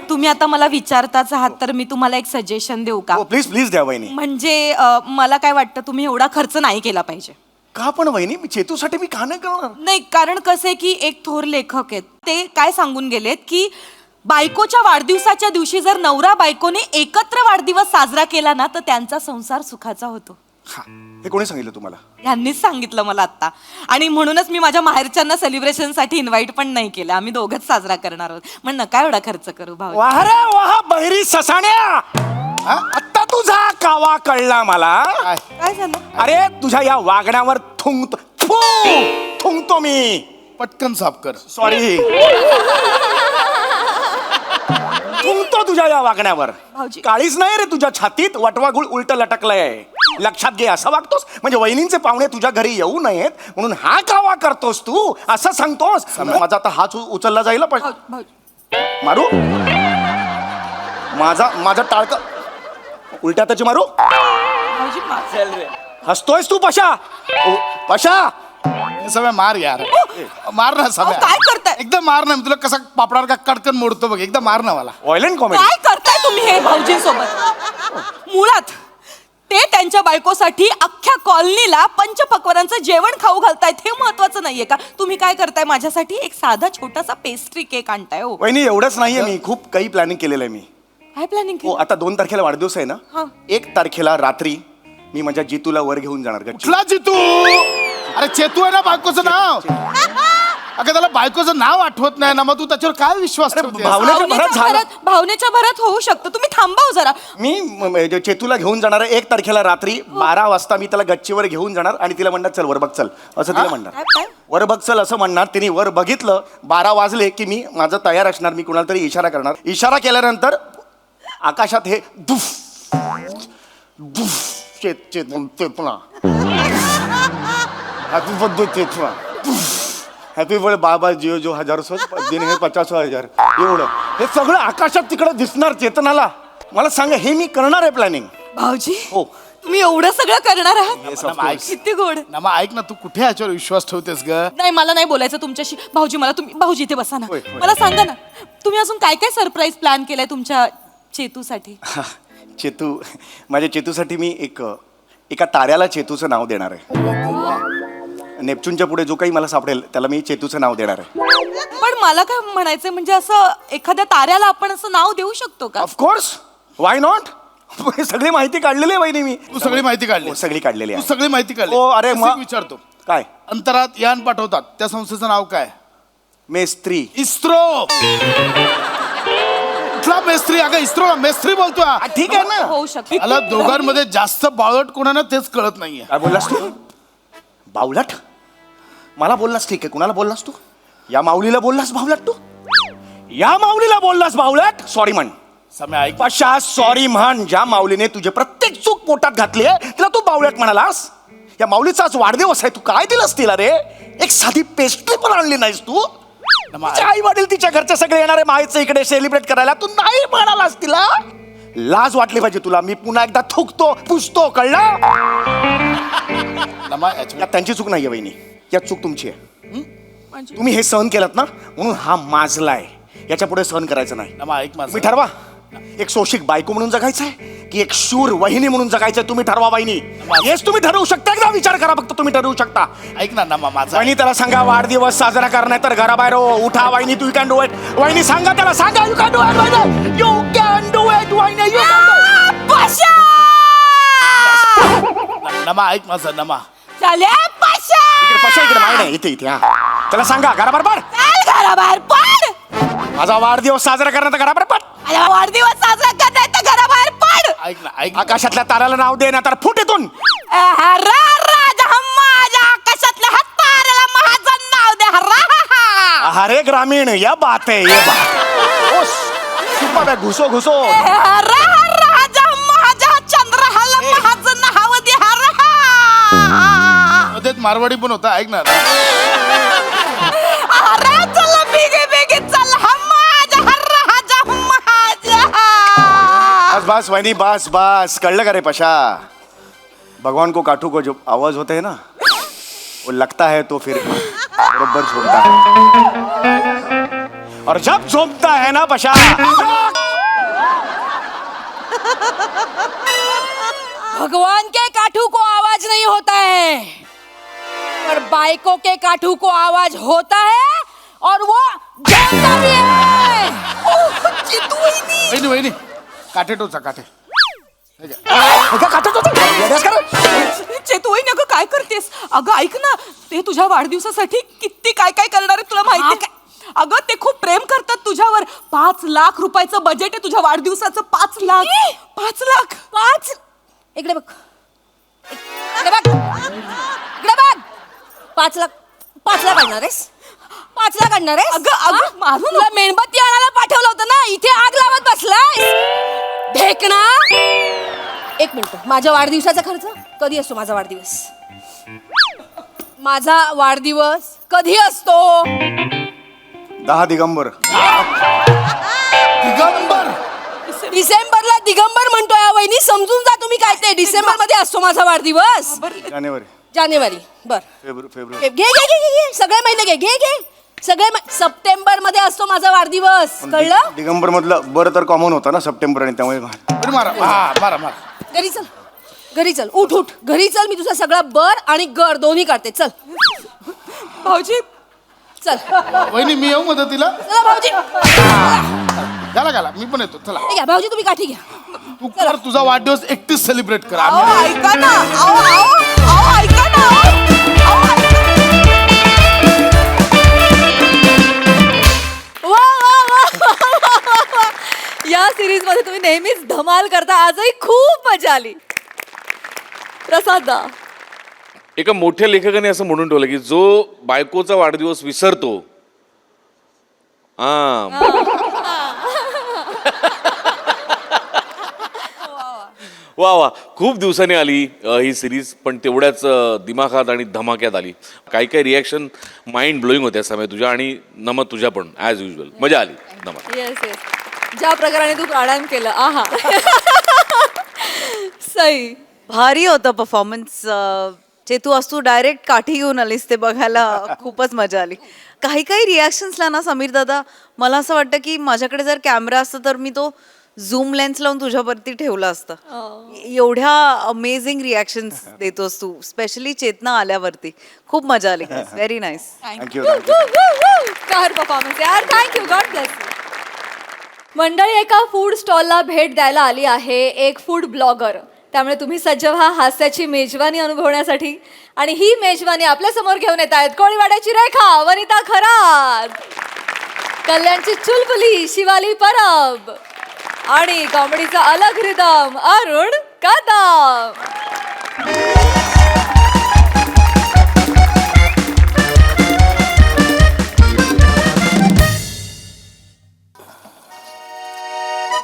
तुम्ही आता मला विचारताच आहात तर मी तुम्हाला एक सजेशन देऊ का? हो प्लीज प्लीज द्या वहिनी. म्हणजे मला काय वाटतं, तुम्ही एवढा खर्च नाही केला पाहिजे. का पण वहिनी, मी चेतूसाठी मी का नाही करणार? नाही, कारण कसं आहे की एक थोर लेखक आहेत, ते काय सांगून गेलेत की बायकोच्या वाढदिवसाच्या दिवशी जर नवरा बायकोने एकत्र वाढदिवस साजरा केला ना, तर त्यांचा संसार सुखाचा होतो. हा, हे कोणी सांगितलं तुम्हाला? यांनीच सांगितलं मला आता. आणि म्हणूनच मी माझ्या माहेरच्यांना सेलिब्रेशनसाठी इन्व्हाइट पण नाही केलं. आम्ही दोघंच साजरा करणार आहोत. मग नका एवढा खर्च करू भाऊ. वाह रे वाह बहिरी ससाण्या, आता तुझा कावा कळला मला. काय झालं? अरे तुझ्या या वागण्यावर थुंकतो मी. पटकन साफ कर. सॉरी. थुंकतो तुझ्या या वागण्यावर. भाऊजी. काळीच नाही रे तुझ्या छातीत, वटवागुळ उलट लटकलंय. लक्षात घे. असं वागतोस म्हणजे वहिनींचे पाहुणे तुझ्या घरी येऊ नयेत म्हणून हा कावा करतोस तू, असं सांगतोस. माझा आता हाच उचलला जाईल. पण मारू माझा टाळक उलट्या त्याची मारू. हसतोयस तू पशा? पशा सगळं मार यार, मार ना सगळ्या. काय करताय? एकदम मार ना. मी तुला कसा पापडावर का कटकन मोडतो बघ. एकदम मार ना मला. Violent comedy. काय करताय तुम्ही हे भाऊजी सोबत? मुळात ते त्यांच्या बायकोसाठी अख्ख्या कॉलनीला पंचपक्वानांचं जेवण खाऊ घालतायत हे महत्वाचं नाहीये का? तुम्ही काय करताय माझ्यासाठी? एक साधा छोटासा पेस्ट्री केक आणताय. हो वहिनी एवढंच नाहीये, मी खूप काही प्लॅनिंग केलेलं आहे मी. काय प्लॅनिंग हो, आता 2 तारखेला वाढदिवस आहे ना, हा. 1 तारखेला रात्री मी माझ्या जितूला वर घेऊन जाणार गच्ची. कुठला जितू? अरे चेतू आहे ना बायकोचं नाव. अगं त्याला बायकोचं नाव आठवत नाही ना, मग तू त्याच्यावर काय विश्वास ठेवतेस? भावनेच्या भरात झालं. भावनेच्या भरात होऊ शकतं. तुम्ही थांबा हो जरा. मी चेतूला घेऊन जाणार आहे 1 तारखेला रात्री 12 वाजता. मी त्याला गच्चीवर घेऊन जाणार आणि तिला म्हणणार चल वर बघ चल, असं तिला म्हणणार. काय? वर बघ चल असं म्हणणार. तिने वर बघितलं, 12 वाजले की मी माझं तयार असणार. मी कुणाला तरी इशारा करणार. इशारा केल्यानंतर आकाशात हे दुफ दुफ चेतना हॅपी बर्थडे चेतना, हॅपी बर्थडे बाबा जिओ जो 1000 दिन हे 50,000 एवढं हे सगळं आकाशात तिकडे दिसणार चेतनाला. मला सांगा, हे मी करणार आहे प्लॅनिंग. भाऊजी हो. तुम्ही एवढं सगळं करणार आहात? Yes, of course. किती गोड. नमा ऐक ना, तू कुठे याच्यावर विश्वास ठेवतेस ग? नाही मला नाही बोलायचं तुमच्याशी. भाऊजी मला तुम्ही भाऊजी इथे बसा ना. होय, होय. मला सांगा ना, तुम्ही अजून काय काय सरप्राईज प्लॅन केलाय तुमच्या चेतूसाठी? चेतू, माझ्या चेतूसाठी मी एका ताऱ्याला चेतूचं नाव देणार आहे. नेपच्यूनच्या पुढे जो काही मला सापडेल त्याला मी चेतूचं नाव देणार आहे. पण मला काय म्हणायचं, म्हणजे असं एखाद्या ताऱ्याला आपण असं नाव देऊ शकतो का? Of course, why not. सगळी माहिती काढलेली आहे वहिनी मी. तू सगळी माहिती काढली? हो, सगळी काढलेली तू आहे. सगळी माहिती काढली? हो, अरे तसं मग- एक विचारतो, काय? अंतरात यान पाठवतात त्या संस्थेचं नाव काय? मेस्त्री. इस्रो. कुठला मेस्त्री? अगं इस्रो मेस्त्री बोलतोय. ठीक आहे ना. होऊ शकतो. मला दोघांमध्ये जास्त बावळट कोणाला तेच कळत नाहीये. काय बोललास तू? बावलट? मला बोललास ठीक आहे. कुणाला बोललास तू? या माऊलीला बोललास बावलट तू? या माऊलीला बोललास बावलट? सॉरी म्हण. सम्या ऐक. पशा सॉरी म्हण. ज्या माऊलीने तुझे प्रत्येक चूक पोटात घातली आहे तिला तू बावलट म्हणालास. या माऊलीचा आज वाढदिवस आहे, तू काय दिलंस तिला रे? एक साधी पेस्ट्री पण आणली नाहीस तू. आई वडील तिच्या घरचे सगळे येणारे माहीतचं इकडे सेलिब्रेट करायला, तू नाही म्हणालास तिला. लाज वाटली पाहिजे तुला. मी पुन्हा एकदा थुकतो पुसतो, कळलं? नमा याच्यावर- यात त्यांची चूक नाहीये वहिनी, यात चूक तुमची आहे. तुम्ही हे सहन केलं ना म्हणून हा माजलाय. याच्या पुढे सहन करायचं नाही. नमा ऐक माझं. तुम्ही ठरवा, एक शोषिक बायको म्हणून जगायचंय की एक शूर वहिनी म्हणून जगायचंय. तुम्ही ठरवा वहिनी. येस तुम्ही ठरवू शकता. एकदा विचार करा फक्त, तुम्ही ठरवू शकता. ऐक ना नमा माझा. वहिनी त्याला सांगा वाढदिवस साजरा करणार तर घराबाहेर हो. उठा वहिनी, तू कॅन डू इट. वहिनी सांगा त्याला, सांगा यू कॅन डू इट वहिनी, यू कॅन डू इट वहिनी, यू नमा ऐक माझं. नमा झाल्या पाशा. पशा इकडे मागे नाही, इथे इथे. हा त्याला सांगा घराबाहेर पड. चल घराबाहेर पड. माझा वाढदिवस साजरा करणार तर घराबाहेर पड. माझा वाढदिवस साजरा करताय तर घराबाहेर पड. ऐक ना ऐक. आकाशातल्या ताराला नाव दे ना तर फुट इथून. राजा माझ्या आकाशातल्या हाताला माझं नाव दे. हर्रा. अरे ग्रामीण या बात है, ये बात. सुपा बॅग घुसो घुसो. राजा माझ्या चंद्रहाला माझं नाव दे. हर्रा. मध्येच मारवाडी पण होता. ऐक ना. अरे चल बेगे बेगे चल. माझ्या राजा माझ्या. बस बस वहिनी बस बस. कळलं का रे पशा? भगवान को काटू को जो आवाज होते है ना वो लगता है तो फिर बरोबर झोमता है. और जब झोमता है ना पशा, भगवान के काठू को आवाज नहीं होता है, पर बाइकों के काठू को आवाज होता है और वो झोंकता भी है. ओह, चितू वहिनी. वहिनी वहिनी काठे टोचा काठे. चेतू वहिनी, अगं काय करतेस? अगं ऐक ना, ते तुझ्या वाढदिवसासाठी किती काय काय करणार आहे तुला माहिती काय? अगं ते खूप प्रेम करतात तुझ्यावर. 5 लाख रुपयाचं बजेट आहे तुझ्या वाढदिवसाचं. 5 लाख. 5 लाख. 5. इकडे बघ, इकडे बघ, इकडे बघ. 5 लाख. 5 लाख आणणार आहेस? 5 लाख आणणार आहेस? अगं अगं मारून तुला मेणबत्ती आणायला पाठवलं होतं ना, इथे आग लावत बसलाय ढेकणा. 1 मिनिट. माझ्या वाढदिवसाचा खर्च कधी असतो? माझा वाढदिवस कधी असतो? 10 दिगंबर. दिगंबर. डिसेंबरला दिगंबर म्हणतोय हा वहिनी. समजून जा तुम्ही काय ते. डिसेंबर मध्ये असतो माझा वाढदिवस. जानेवारी. बर फेब्रुवारी. घे घे घे घे सगळे महिने घे घे घे सगळे. सप्टेंबर मध्ये असतो माझा वाढदिवस, कळलं? दिगंबर मधलं बरं तर कॉमन होतं ना सप्टेंबर, आणि त्यामुळे बरं, मारा. हा, मारा मारा. घरी चल, घरी चल, उठ उठ घरी चल. मी तुझा सगळा बर आणि गर दोन्ही काढते. चल भाऊजी चल वहिनी मी येऊ मदतीला. चला भाऊजी. घाला घाला मी पण येतो. चला हे घ्या भाऊजी, तुम्ही काठी घ्या. तू कर तुझा वाढदिवस एकटीच सेलिब्रेट कर. अहो आम्ही ऐका ना, अहो ऐका ना, अहो ऐका. वा वा वा. या सिरीज मध्ये तुम्ही नेहमीच धमाल करता. आजही खूप मजा आली. प्रसाद दा, एका मोठ्या लेखकाने असं म्हणून ठेवलं की जो बायकोचा वाढदिवस विसरतो वा वा, खूप दिवसांनी आली ही सिरीज, पण तेवढ्याच दिमाखात आणि धमाक्यात आली. काही काही रिॲक्शन माइंड ब्लोईंग होत्या समय तुझ्या आणि नमत तुझ्या पण ॲज युजल. मजा आली नमत. येस येस, ज्या प्रकाराने तू प्राणायाम केलं. आहा. सई, भारी होतं परफॉर्मन्स. चेतू आज तू डायरेक्ट काठी घेऊन आलीस ते बघायला खूपच मजा आली. काही काही रिॲक्शन्सला ना समीर दादा मला असं वाटतं की माझ्याकडे जर कॅमेरा असता तर मी तो झूम लेन्स लावून तुझ्यावरती ठेवला असता. एवढ्या अमेझिंग रिॲक्शन्स देतोस तू, स्पेशली चेतना आल्यावरती. खूप मजा आली. Very nice. थँक्यू. कार परफॉर्मन्स यार. Thank you, god bless you. मंडळी, एका फूड स्टॉलला भेट द्यायला आली आहे एक फूड ब्लॉगर. त्यामुळे तुम्ही सज्ज व्हा हास्याची मेजवानी अनुभवण्यासाठी. आणि ही मेजवानी आपल्या समोर घेऊन येत आहेत कोळीवाड्याची रेखा, वनिता खरात, कल्याणची चुलबुली शिवाली परब आणि कॉमेडीचा अलग रिदम अरुण कदम.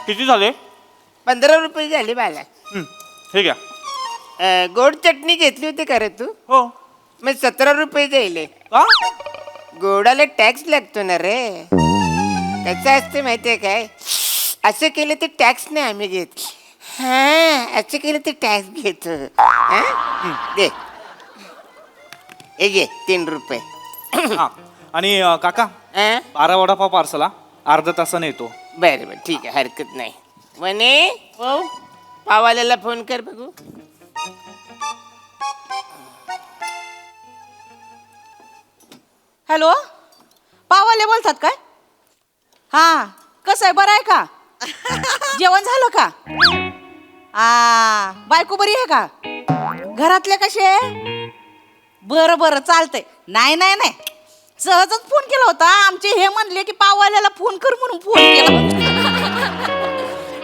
किती झाले? 15 रुपये झाले मला. ठीक आहे. गोड चटणी घेतली होती का रे तू? हो. मग 17 रुपये जाईल. का? गोडाला टॅक्स लागतो ना रे. कसं असते माहितीये काय? असं केलं ते टॅक्स नाही आम्ही घेत. हा, असं केलं ते टॅक्स घेतो. दे, हे घे 3 रुपये. हा. आणि काका 12 वडापाव पार्सला अर्धा तासाने येतो. बरं बरं ठीक आहे, हरकत नाही. म्हणे हो, पावाल्याला फोन कर बघू. हॅलो, पावाले बोलतात काय? हा, कसं आहे, बरं आहे का? जेवण झालं का? बायको बरी आहे का? घरातले कसे? बरं बरं चालतंय. नाही नाही नाही, सहजच फोन केला होता. आमचे हे म्हणले की पाववाल्याला फोन कर म्हणून फोन केला होता.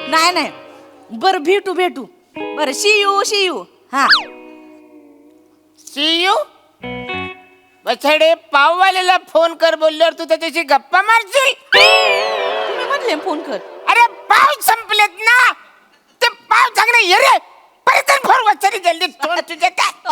नाही नाही, बरं भेटू भेटू. बरं, शी यू. हा, सी यू. बछडे, पाववाल्याला फोन कर बोलल्यावर तू त्याच्याशी गप्पा मारशील. तुम्ही म्हणले फोन कर. अरे पाव संपलेत ना, ते पाव चांगले ये रे. परत फोन वचरी जल्दी तोंड तुझे करते.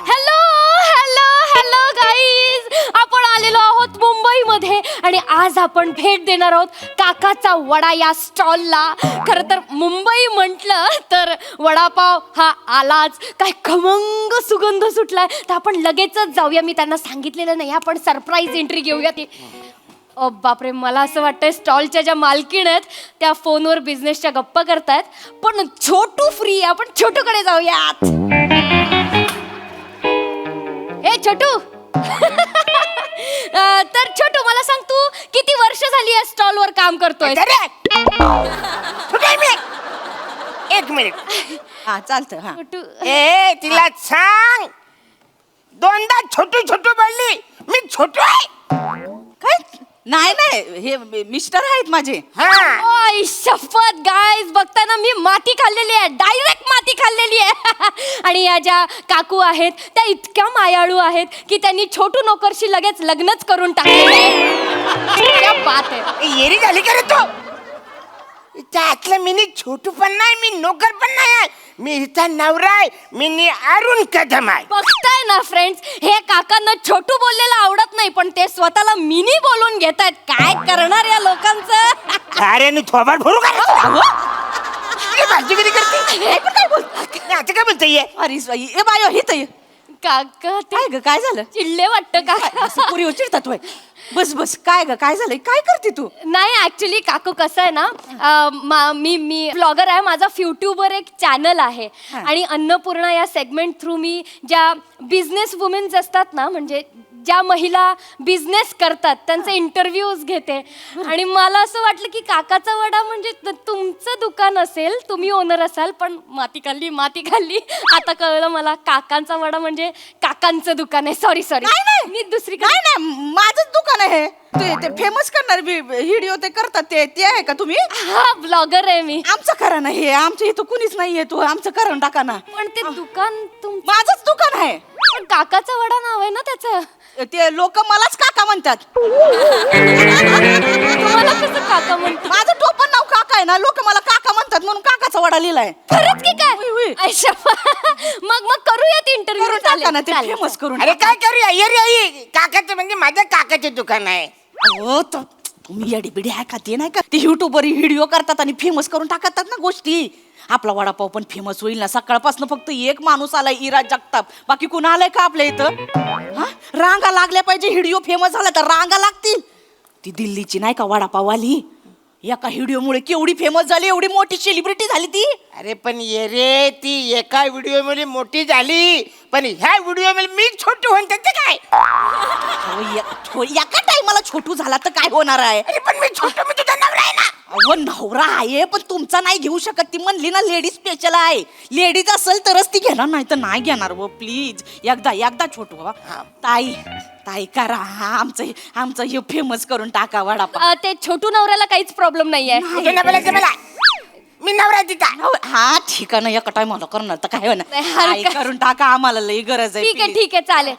हॅलो हॅलो हॅलो गाईज, आपण आलेलो आहोत मुंबईमध्ये आणि आज आपण भेट देणार आहोत काकाचा वडा या स्टॉलला. खरं तर मुंबई म्हटलं तर वडापाव हा आलाच. काय खमंग सुगंध सुटलाय, तर आपण लगेचच जाऊया. मी त्यांना सांगितलेलं नाही, आपण सरप्राईज एंट्री घेऊया. ती बापरे, मला असं वाटतंय स्टॉलच्या ज्या मालकीण आहेत त्या फोनवर बिझनेसच्या गप्पा करतायत. पण छोटू फ्री, आपण छोटूकडे जाऊयात. ए छोटू. तर छोटू, मला सांग, तू किती वर्ष झाली या स्टॉलवर काम करतोय? एक मिनिट. हा चालतं. हा, छोटू, ए तिला सांग, दोनदा छोटू छोटू बोलली. मी छोटू आहे काय? नाही नाही, हे मिस्टर आहेत माझे. ओय शपथ गाईज, बघताना मी माती खाल्लेली आहे, डायरेक्ट माती खाल्लेली आहे. आणि या ज्या काकू आहेत त्या इतक्या मायाळू आहेत की त्यांनी छोटू नोकरशी लगेच लग्नच करून टाकलेलं आहे. क्या बात आहे. येरी झाली का रे तू? त्यातलं मी छोटू पण नाही, मी नोकर पण नाही आहे. मी हिचा नवरा आहे. मी अरुण कदम आहे. बघताय ना फ्रेंड्स, हे काकांना छोटू बोललेलं आवडत नाही, पण ते स्वतःला मिनी बोलून घेत आहेत. काय करणार या लोकांचं? अरे मी थोबाड भरू का? भाजीगिरी करते. आता काय बोलते? अरे बाई, ए बायो, हे तर काका ते काय ग, काय झालं? चिडले वाटतं का? पुरी चिडतात होय. बस बस काय ग काय झालंय काय करते तू नाही ऍक्च्युली काकू कसं आहे ना मी ब्लॉगर आहे. माझा युट्यूबवर एक चॅनल आहे आणि अन्नपूर्णा या सेगमेंट थ्रू मी ज्या बिझनेस वुमेन्स असतात ना, म्हणजे ज्या महिला बिझनेस करतात त्यांचे इंटरव्ह्यूज घेते. आणि मला असं वाटलं की काकाचा वडा म्हणजे तुमचं दुकान असेल, तुम्ही ओनर असाल, पण माती खाल्ली आता कळलं मला काकांचा वडा म्हणजे काकांचं दुकान आहे. सॉरी मी दुसरी नाही नाही माझंच दुकान आहे. ते फेमस करणार व्हिडिओ ते करतात ते आहे का तुम्ही? हा ब्लॉगर आहे मी. आमचं करा ना हे, आमच्या इथं कुणीच नाहीये, तू आमचं करून टाका ना. पण ते दुकान माझंच दुकान आहे. पण काकाचा वडा नाव आहे ना त्याचं. ते लोक मलाच काका म्हणतात. तुम्हाला कसं काका म्हणतो? माझं टोपण नाव काका आहे ना, लोक मला काका म्हणतात म्हणून काकाचा वडा लिहिलाय. खरंच की काय? अच्छा. मग करूयात इंटरव्ह्यू. करून टाका ना ते फेमस करून. अरे काय करूया ये रे आई, काकाचं म्हणजे माझ्या काकाचं दुकान आहे. अहो तुम्ही येडीबिडी आहे का? ते नाही का ते युट्यूबवर व्हिडिओ करतात आणि फेमस करून टाकतात ना गोष्टी. आपला वडापाव पण फेमस होईल ना. सकाळपासून फक्त एक माणूस आलाय, इराज जगताप. बाकी कोण आलाय का आपल्या इथं? रांगा लागल्या पाहिजे. व्हिडिओ फेमस झाला तर रांगा लागतील. ती दिल्लीची नाही का वडापाववाली, एका व्हिडिओमुळे केवढी फेमस झाली, एवढी मोठी सेलिब्रिटी झाली ती. अरे पण ये रे, ती एका व्हिडिओ मध्ये मोठी झाली, पण ह्या व्हिडिओ मध्ये मी छोटू म्हणते ते काय? एका टाइमाला छोटू झाला तर काय होणार आहे? अरे पण मी छोटू, मी तुझा नवरा आहे ना. अहो नवरा आहे पण तुमचा नाही घेऊ शकत. ती म्हणली ना लेडीज स्पेशल आहे. लेडीज असेल तरच ती घेणार, नाही तर नाही घेणार. व प्लीज एकदा छोटू बाबा. ताई करा आमचं हे फेमस करून टाका वडापाव. ते छोटू नवऱ्याला काहीच प्रॉब्लेम नाहीये. मला मी नवरा आहे तिचा. हा ठीक आहे ना, एका टाइमाला करणार तर काय होणार. करून टाका, आम्हाला लई गरज आहे. ठीक आहे चालेल.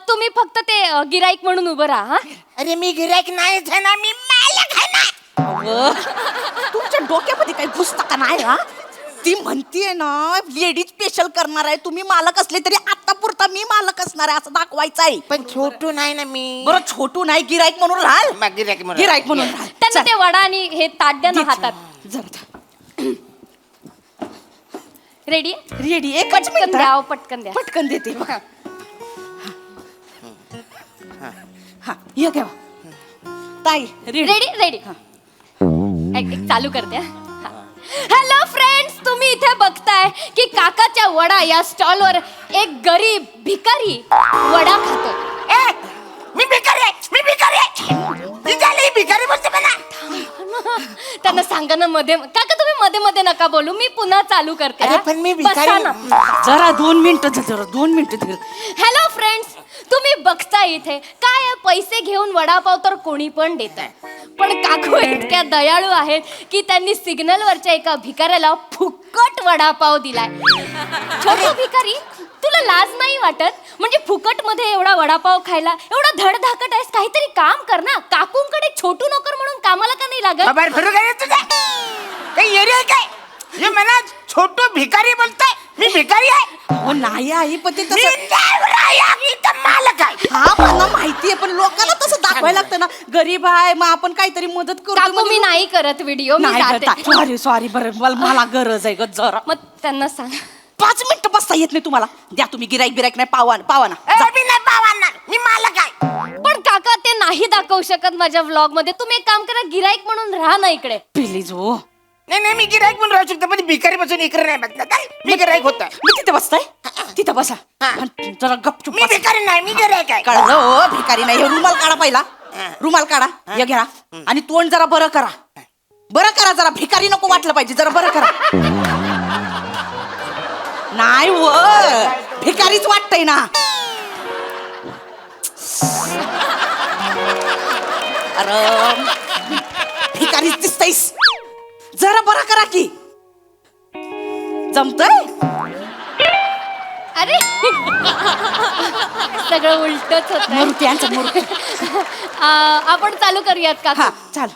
तुम्ही फक्त ते गिराईक म्हणून उभं राहा. अरे मी गिरायक नाहीच आहे ना, मी मालक आहे ना. तुमच्या डोक्यामध्ये काही घुसता का नाही? हा ती म्हणतीये ना लेडीज स्पेशल करणार आहे. तुम्ही मालक असले तरी आता पुरता मी मालक असणार आहे असं दाखवायचं आहे. पण छोटू नाही ना मी. बरं छोटू नाही, गिराईक म्हणून राहाल. गिरायक म्हणून राहाल. त्यांना ते वडा आणि हे ताट द्या ना हातात. रेडी एकच पटकन मिनिट. द्या, पटकन द्या. पटकन देते बघा. हा ये घ्या ताई. रेडी चालू करते. हॅलो फ्रेंड्स, तुम्ही इथे बघताय की काकाच्या वडा या स्टॉलवर एक गरीब भिकारी वडा खातोय. मी भिकारी बोलते मला. त्यांना सांगा ना काका तुम्ही मध्ये नका बोलू. मी पुन्हा चालू करते. अरे पण मी भिकारी बसा ना. जरा 2 मिनिटं. हॅलो फ्रेंड्स, तुम्ही बघताय इथे काय आहे, पैसे घेऊन वडापाव तर कोणी पण देत आहे. पण काकू इतक्या दयाळू आहेत की त्यांनी सिग्नलवरच्या एका भिकाऱ्याला फुकट वडापाव दिलाय. छोटू भिकारी, तुला लाज नाही वाटत? म्हणजे फुकट मध्ये एवढा वडापाव खायला एवढा धडधाकट आहेस, काहीतरी काम कर ना. काकूंकडे छोटू नोकर म्हणून कामाला का नाही लागत? बाबा फिरू काय तुझा काही एरिया काय? हे म्हणा छोटू भिकारी बोलतोय, मी भिकारी आहे? हो नाही आई, पण ते मी नवरा आहे, इथं मालक आहे. हा मला माहितीये, पण लोकांना तसं दाखवायला लागतं ना. गरीब आहे मग आपण काहीतरी मदत करू. काकू मी नाही करत व्हिडिओ, मी जाते. सॉरी बरं मला गरज आहे ग जरा. मग त्यांना सांग 5 मिनिटं बसता येत नाही तुम्हाला? द्या तुम्ही गिराईक नाही पावा ना. मी नाही पावणार, मी मालक आहे. पण काका ते नाही दाखवू शकत माझ्या व्लॉग मध्ये. तुम्ही एक काम करा, गिराईक म्हणून राहा ना इकडे प्लीज. हो नाही मी गिराईक म्हणून राहू शकतो, पण भिकारी बसून इकडे नाही बसणार. काय मी गिराईक होता? मी तिथे बसताय, तिथं बसा. जरा गपचूप. मी भिकारी नाही, मी गिराईक आहे. कळलं हो, भिकारी नाही. हे रुमाल काढा पहिला. रुमाल काढा, हे घ्या आणि तोंड जरा बरं करा जरा. भिकारी नको वाटलं पाहिजे, जरा बरं करा. नाही व भिकारीच वाटतंय ना. अरे भिकारीच दिसतयस, जरा बरं करा की. जमतंय? अरे सगळं उलटच होत. आपण चालू करूयात का? चाल.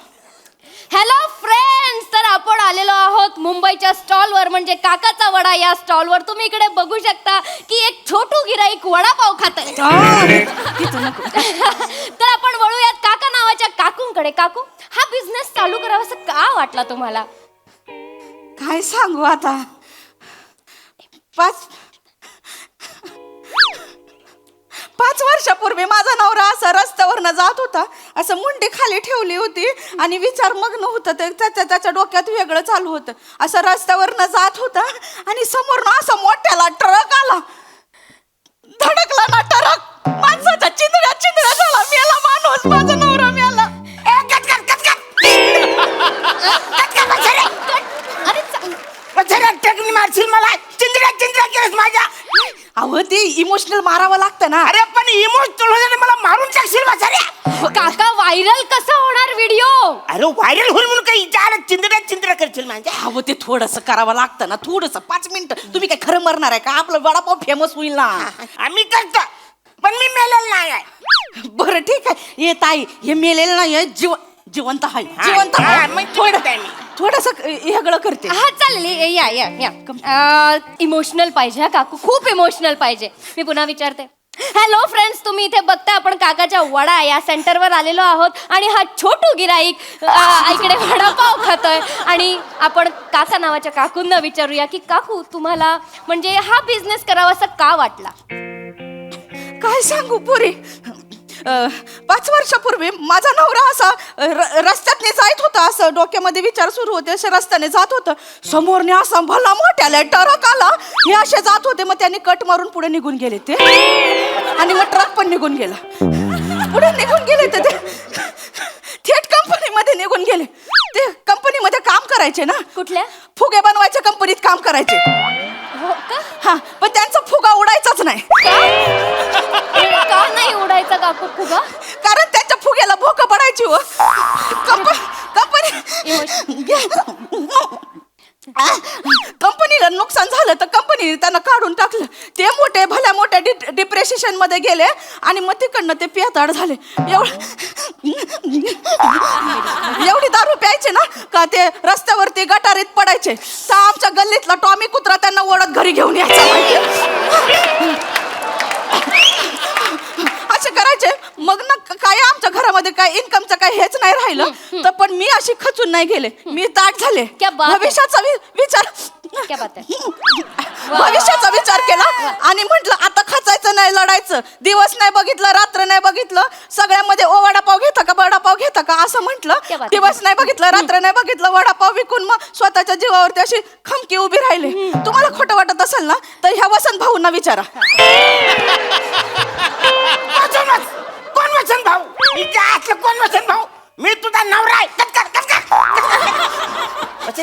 हॅलो फ्रेंड्स, तर आपण आलेलो आहोत मुंबईच्या स्टॉलवर, म्हणजे काकाचा वडा या स्टॉलवर. तुम्ही इकडे बघू शकता की एक छोटू गिराईक वडापाव खात आहे. तर आपण वळूयात काका नावाच्या काकूंकडे. काकू, हा बिझनेस चालू करावासा का वाटला तुम्हाला? काय सांगू आता. 5 वर्षापूर्वी माझा नवरा असा रस्त्यावरनं जात होता असं मुंडी खाली ठेवली होती आणि विचार मग्न होतं ते त्याच्या डोक्यात वेगळं चालू होतं. असं रस्त्यावरनं जात होता आणि समोरनं असा मोठ्याला ट्रक आला. धडकला ना ट्रक, माणसाच्या चिंदड्या चिंदड्या झाला. मेला माणूस, माझा नवरा मेला. मारशील मला, चिंदड्या चिंदड्या केस माझ्या. अहो ते इमोशनल मारावं लागतं ना. अरे पण इमोशनल होते मला मारून टाकशील म्हाताऱ्या. काका व्हायरल कसा होणार व्हिडिओ? अरे व्हायरल होईल म्हणून काही चिंदड्या चिंदड्या करशील माझ्या. अहो ते थोडंसं करावं लागतं ना, थोडंसं 5 मिनिटं. तुम्ही काय खरं मरणार आहे का? आपलं वडापाव फेमस होईल ना. आम्ही करतो पण मी मेलेलं नाही आहे. बरं ठीक आहे. ये ताई, हे मेलेलं नाही, जिवंत आहे. जिवंत हा, आहे. मग जिवंत आहे मी. थोडंसं वेगळं करते. हा चालेल, या इमोशनल पाहिजे हा काकू, खूप इमोशनल पाहिजे. मी पुन्हा विचारते. हॅलो फ्रेंड्स, तुम्ही इथे बघताय आपण काकाच्या वडा या सेंटरवर आलेलो आहोत आणि हा छोटू गिराईक इकडे वडापाव खातोय. आणि आपण काका नावाच्या काकूंना विचारूया की काकू तुम्हाला म्हणजे हा बिझनेस करावासा का वाटला? काय सांगू पुरी, 5 वर्षापूर्वी माझा नवरा असा रस्त्यातने जात होता. असं डोक्यामध्ये विचार सुरू होते. असे रस्त्याने जात होतं. समोरने असा भला मोठ्याला ट्रक आला. हे असे जात होते, मग त्यांनी कट मारून पुढे निघून गेले ते. आणि मग ट्रक पण निघून गेला. पुढे निघून गेले ते थेट कंपनीमध्ये निघून गेले. ते कंपनीमध्ये काम करायचे ना. कुठल्या? फुगे बनवायच्या कंपनीत काम करायचे. हो का? हा, पण त्यांचा फुगा उडायचाच नाही. का नाही उडायचा काकू फुगा? कारण त्यांच्या फुग्याला भोकं पडायची हो. कंपनीला नुकसान झालं तर कंपनीने त्यांना काढून टाकलं. ते मोठे भल्या मोठ्या डिप्रेशन मध्ये गेले आणि मग तिकडनं ते पियाताड झाले. एवढी दारू प्यायचे ना का ते रस्त्यावरती गटारीत पडायचे. तर आमच्या गल्लीतला टॉमी कुत्रा त्यांना ओढत घरी घेऊन यायचा. असे करायचे. मग ना काय आमच्या घरामध्ये काय इन्कमचं काय हेच नाही राहिलं. तर पण मी अशी खचून नाही गेले. मी ताट झाले. क्या बात है. भविष्याचा विचार क्या बात आहे. भविष्याचा विचार केला आणि म्हटलं आता खचायचं नाही, लढायचं. दिवस नाही बघितलं, रात्र नाही बघितलं. सगळ्यामध्ये ओ वडापाव घेता का, वडापाव घेता का असं म्हटलं. दिवस नाही बघितलं, रात्र नाही बघितलं. वडापाव विकून मग स्वतःच्या जीवावरती अशी खमकी उभी राहिले. तुम्हाला खोटं वाटत असेल ना तर ह्या वसंत भाऊंना विचारा. कोण वचन भाऊ? कोण वचन भाऊ? मी तुझा नवरा आहे.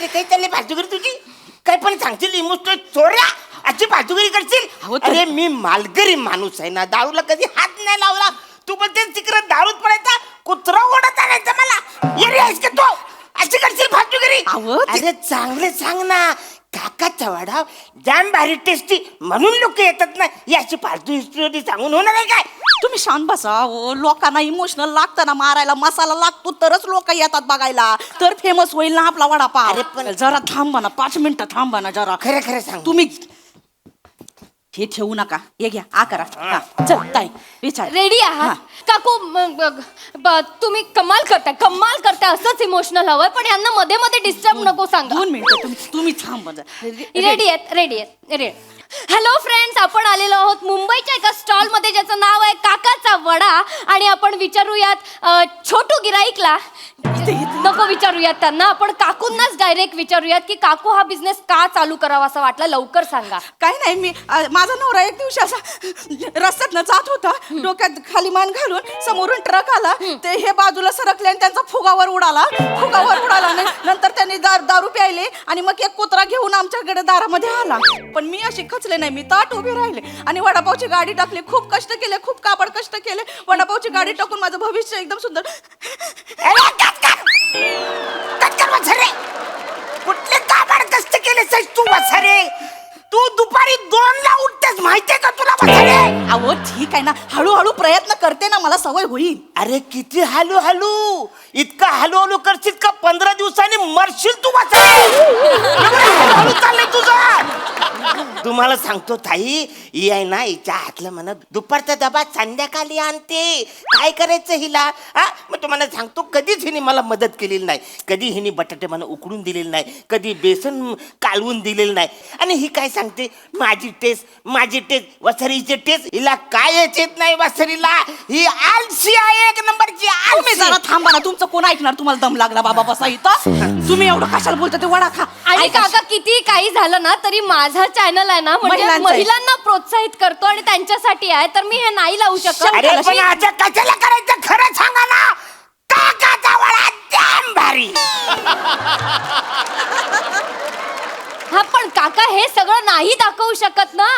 काही चालले फालतूगिरी तुझी? काय पण सांगशील इमोशनल चोऱ्या अशी फालतूगिरी करशील? अरे मी मालगरी माणूस आहे ना, दारूला कधी हात नाही लावला. तू पण ते तिकडे दारूत पडायचा, कुत्रा ओढत आणायचा मला. येरी आहेस का तू? अशी करशील फालतूगिरी? अरे चांगले सांग ना. काकाचा वडा जाम भारी टेस्टी म्हणून लोक येतात ना. याची फालतू हिस्ट्री सांगून होणार आहे काय? तुम्ही शांत बसा. लोकांना इमोशनल लागतं ना, मारायला मसाला लागतो तरच लोक येतात बघायला. तर फेमस होईल ना आपला वडापाव. अरे पण जरा थांबा ना, 5 मिनिटं थांबा ना जरा. खरं खरं सांग. तुम्ही हे ठेवू नका. हे घ्या, आ करा. हा, चल ताई विचार. रेडी आहात काकू? तुम्ही कमाल करताय असंच इमोशनल हवंय, पण यांना मध्ये मध्ये डिस्टर्ब नको सांगा. 2 मिनिटं तुम्ही थांबा. रेडी आहेत. हॅलो फ्रेंड्स, आपण आलेलो आहोत मुंबईच्या एका स्टॉल मध्ये ज्याचं नाव आहे काकाचा वडा. आणि आपण विचारूयात छोटू गिराईकला. नको विचारूयात त्यांना, आपण काकूंनाच डायरेक्ट विचारूयात की काकू हा बिझनेस का चालू करावा असं वाटलं. लवकर सांगा. काय नाही, मी माझा नवरा एक दिवशी असा रस्त्यातनं जात होता. डोक्यात खाली मान घालून समोरून ट्रक आला. ते हे बाजूला सरकले आणि त्यांचा फुगावर उडाला. नंतर त्यांनी दारू प्यायले आणि मग एक कुत्रा घेऊन आमच्याकडे दारामध्ये आला. पण मी अशी खचले नाही, मी ताट उभे राहिले आणि वडापावची गाडी टाकली. खूप कष्ट केले, खूप काबड कष्ट केले. वडापावची गाडी टाकून माझं भविष्य एकदम सुंदर. कुठले काबाड कष्ट केले तू वसारे? तू दुपारी 2ला उठतेस माहितीये का तुला वसारे? अहो ठीक आहे ना, हळूहळू प्रयत्न करते ना, मला सवय होईल. अरे किती हळू इतका हळू करशील का 15 दिवसांनी मरशील तू वसारे. हळू चाललंय तुझं. तुम्हाला तुम्हाला सांगतो ताई, ही आहे ना हिच्या हातलं म्हणत दुपारचा डबा संध्याकाळी आणते. काय करायचं हिला? हा, मग तुम्हाला सांगतो, कधीच हिने मला मदत केलेली नाही. कधी हिने बटाटे मला उकडून दिलेले नाही, कधी बेसन कालवून दिलेलं नाही. आणि ही काय सांगते, माझी टेस्ट वसरीची टेस्ट. हिला काय येत नाही वसरीला. ही आलसी आहे, एक नंबरची तुम्ही आलसी. जरा थांबा ना, तुमचं कोण ऐकणार? तुम्हाला दम लागला बाबा बसा इथं. तुम्ही एवढं कशाला बोलता? ते वडा खा. आणि काका किती काही झालं ना तरी माझा चॅनल आहे ना, म्हणजे महिलांचा आहे. महिलांना प्रोत्साहित करतो आणि त्यांच्यासाठी आहे, तर मी हे नाही लावू शकत. अरे पण आता कशाला करायचं खरं सांगा ना. काकाचा वडा जाम भारी. हा पण काका हे सगळं नाही दाखवू शकत ना,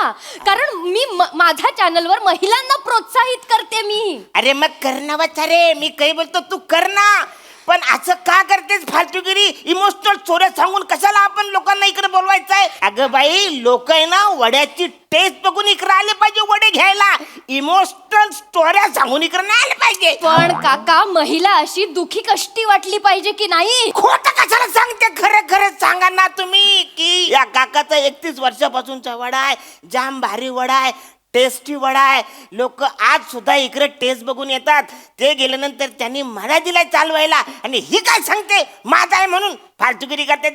कारण मी माझ्या चॅनलवर महिलांना प्रोत्साहित करते मी. अरे मग करणावाच रे. मी काही बोलतो तू कर ना. पण असं का करतेस फालतूगिरी? इमोशनल स्टोऱ्या सांगून कशाला आपण लोकांना इकडे बोलवायचं आहे? अगं बाई, लोक आहे ना वड्याची टेस्ट बघून इकडे आले पाहिजे वडे घ्यायला. इमोशनल स्टोऱ्या सांगून इकडे नाही आले पाहिजे. पण काका महिला अशी दुखी कष्टी वाटली पाहिजे की नाही? खोटं कशाला सांगते? खरं खरं सांगा ना तुम्ही की या काकाचा 31 वर्षापासूनचा वडा आहे, जाम भारी वडा आहे, टेस्टी वडा आहे. लोक आज सुद्धा इकडे टेस्ट बघून येतात. ते गेल्यानंतर त्यांनी मला दिलाय चालवायला, आणि ही काय सांगते माझा आहे म्हणून फालतूगिरी करते.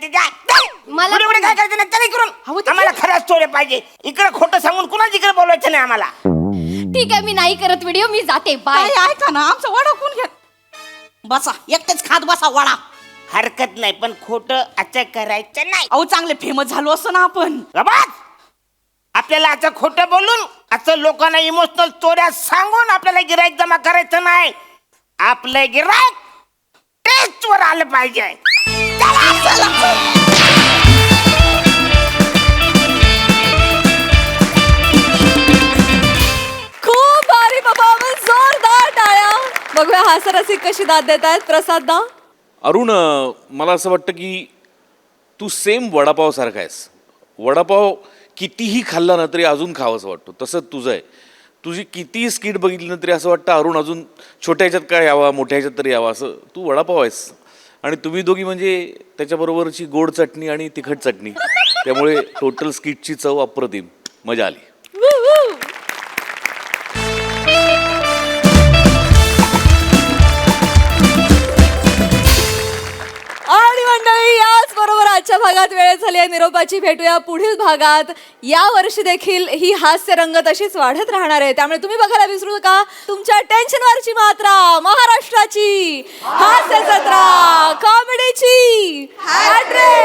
मला पुढे काय करायचं नाही तरी करून आम्हाला खरं स्टोरी पाहिजे. इकडे खोटं सांगून कुणाच इकडे बोलवायचं नाही आम्हाला. ठीक आहे, मी नाही करत व्हिडिओ, मी जाते. बाय. काय ऐका ना, आमचा वडा कोण घ्या? बसा एकटेच खात बसा वडा. हरकत नाही, पण खोटं असं करायचं नाही. अहो चांगले फेमस झालो असं ना आपण. बाबा, आपल्याला असं खोटं बोलून असं लोकांना इमोशनल स्टोऱ्या सांगून आपल्याला गिराईक जमा करायचं नाही. आपलं गिराईक टेस्ट वर आलं पाहिजे. खूप भारी परफॉर्मन्स, जोरदार टाळ्या. बघूया हास्यरसिक कशी दाद देत आहेत. प्रसाद दा. अरुण, मला असं वाटतं की तू सेम वडापाव सारखा आहेस. वडापाव कितीही खाल्ला ना तरी अजून खावंसं वाटतो, तसं तुझं आहे. तुझी कितीही स्किट बघितली ना तरी असं वाटतं अरुण अजून छोट्या ह्याच्यात काय यावा, मोठ्या ह्याच्यात तरी यावा. असं तू वडापाव आहेस. आणि तुम्ही दोघी म्हणजे त्याच्याबरोबरची गोड चटणी आणि तिखट चटणी, त्यामुळे टोटल स्किटची चव अप्रतिम. मजा आली. आणि मंडळी, याच बरोबर आजच्या भागात वेळ झाली आहे निरोपाची. भेटूया पुढील भागात. या वर्षी देखील ही हास्य रंगत अशीच वाढत राहणार आहे, त्यामुळे तुम्ही बघायला विसरू नका तुमच्या टेन्शनवरची मात्रा, महाराष्ट्राची हास्य जत्रा, कॉमेडीची ॲड्रेस.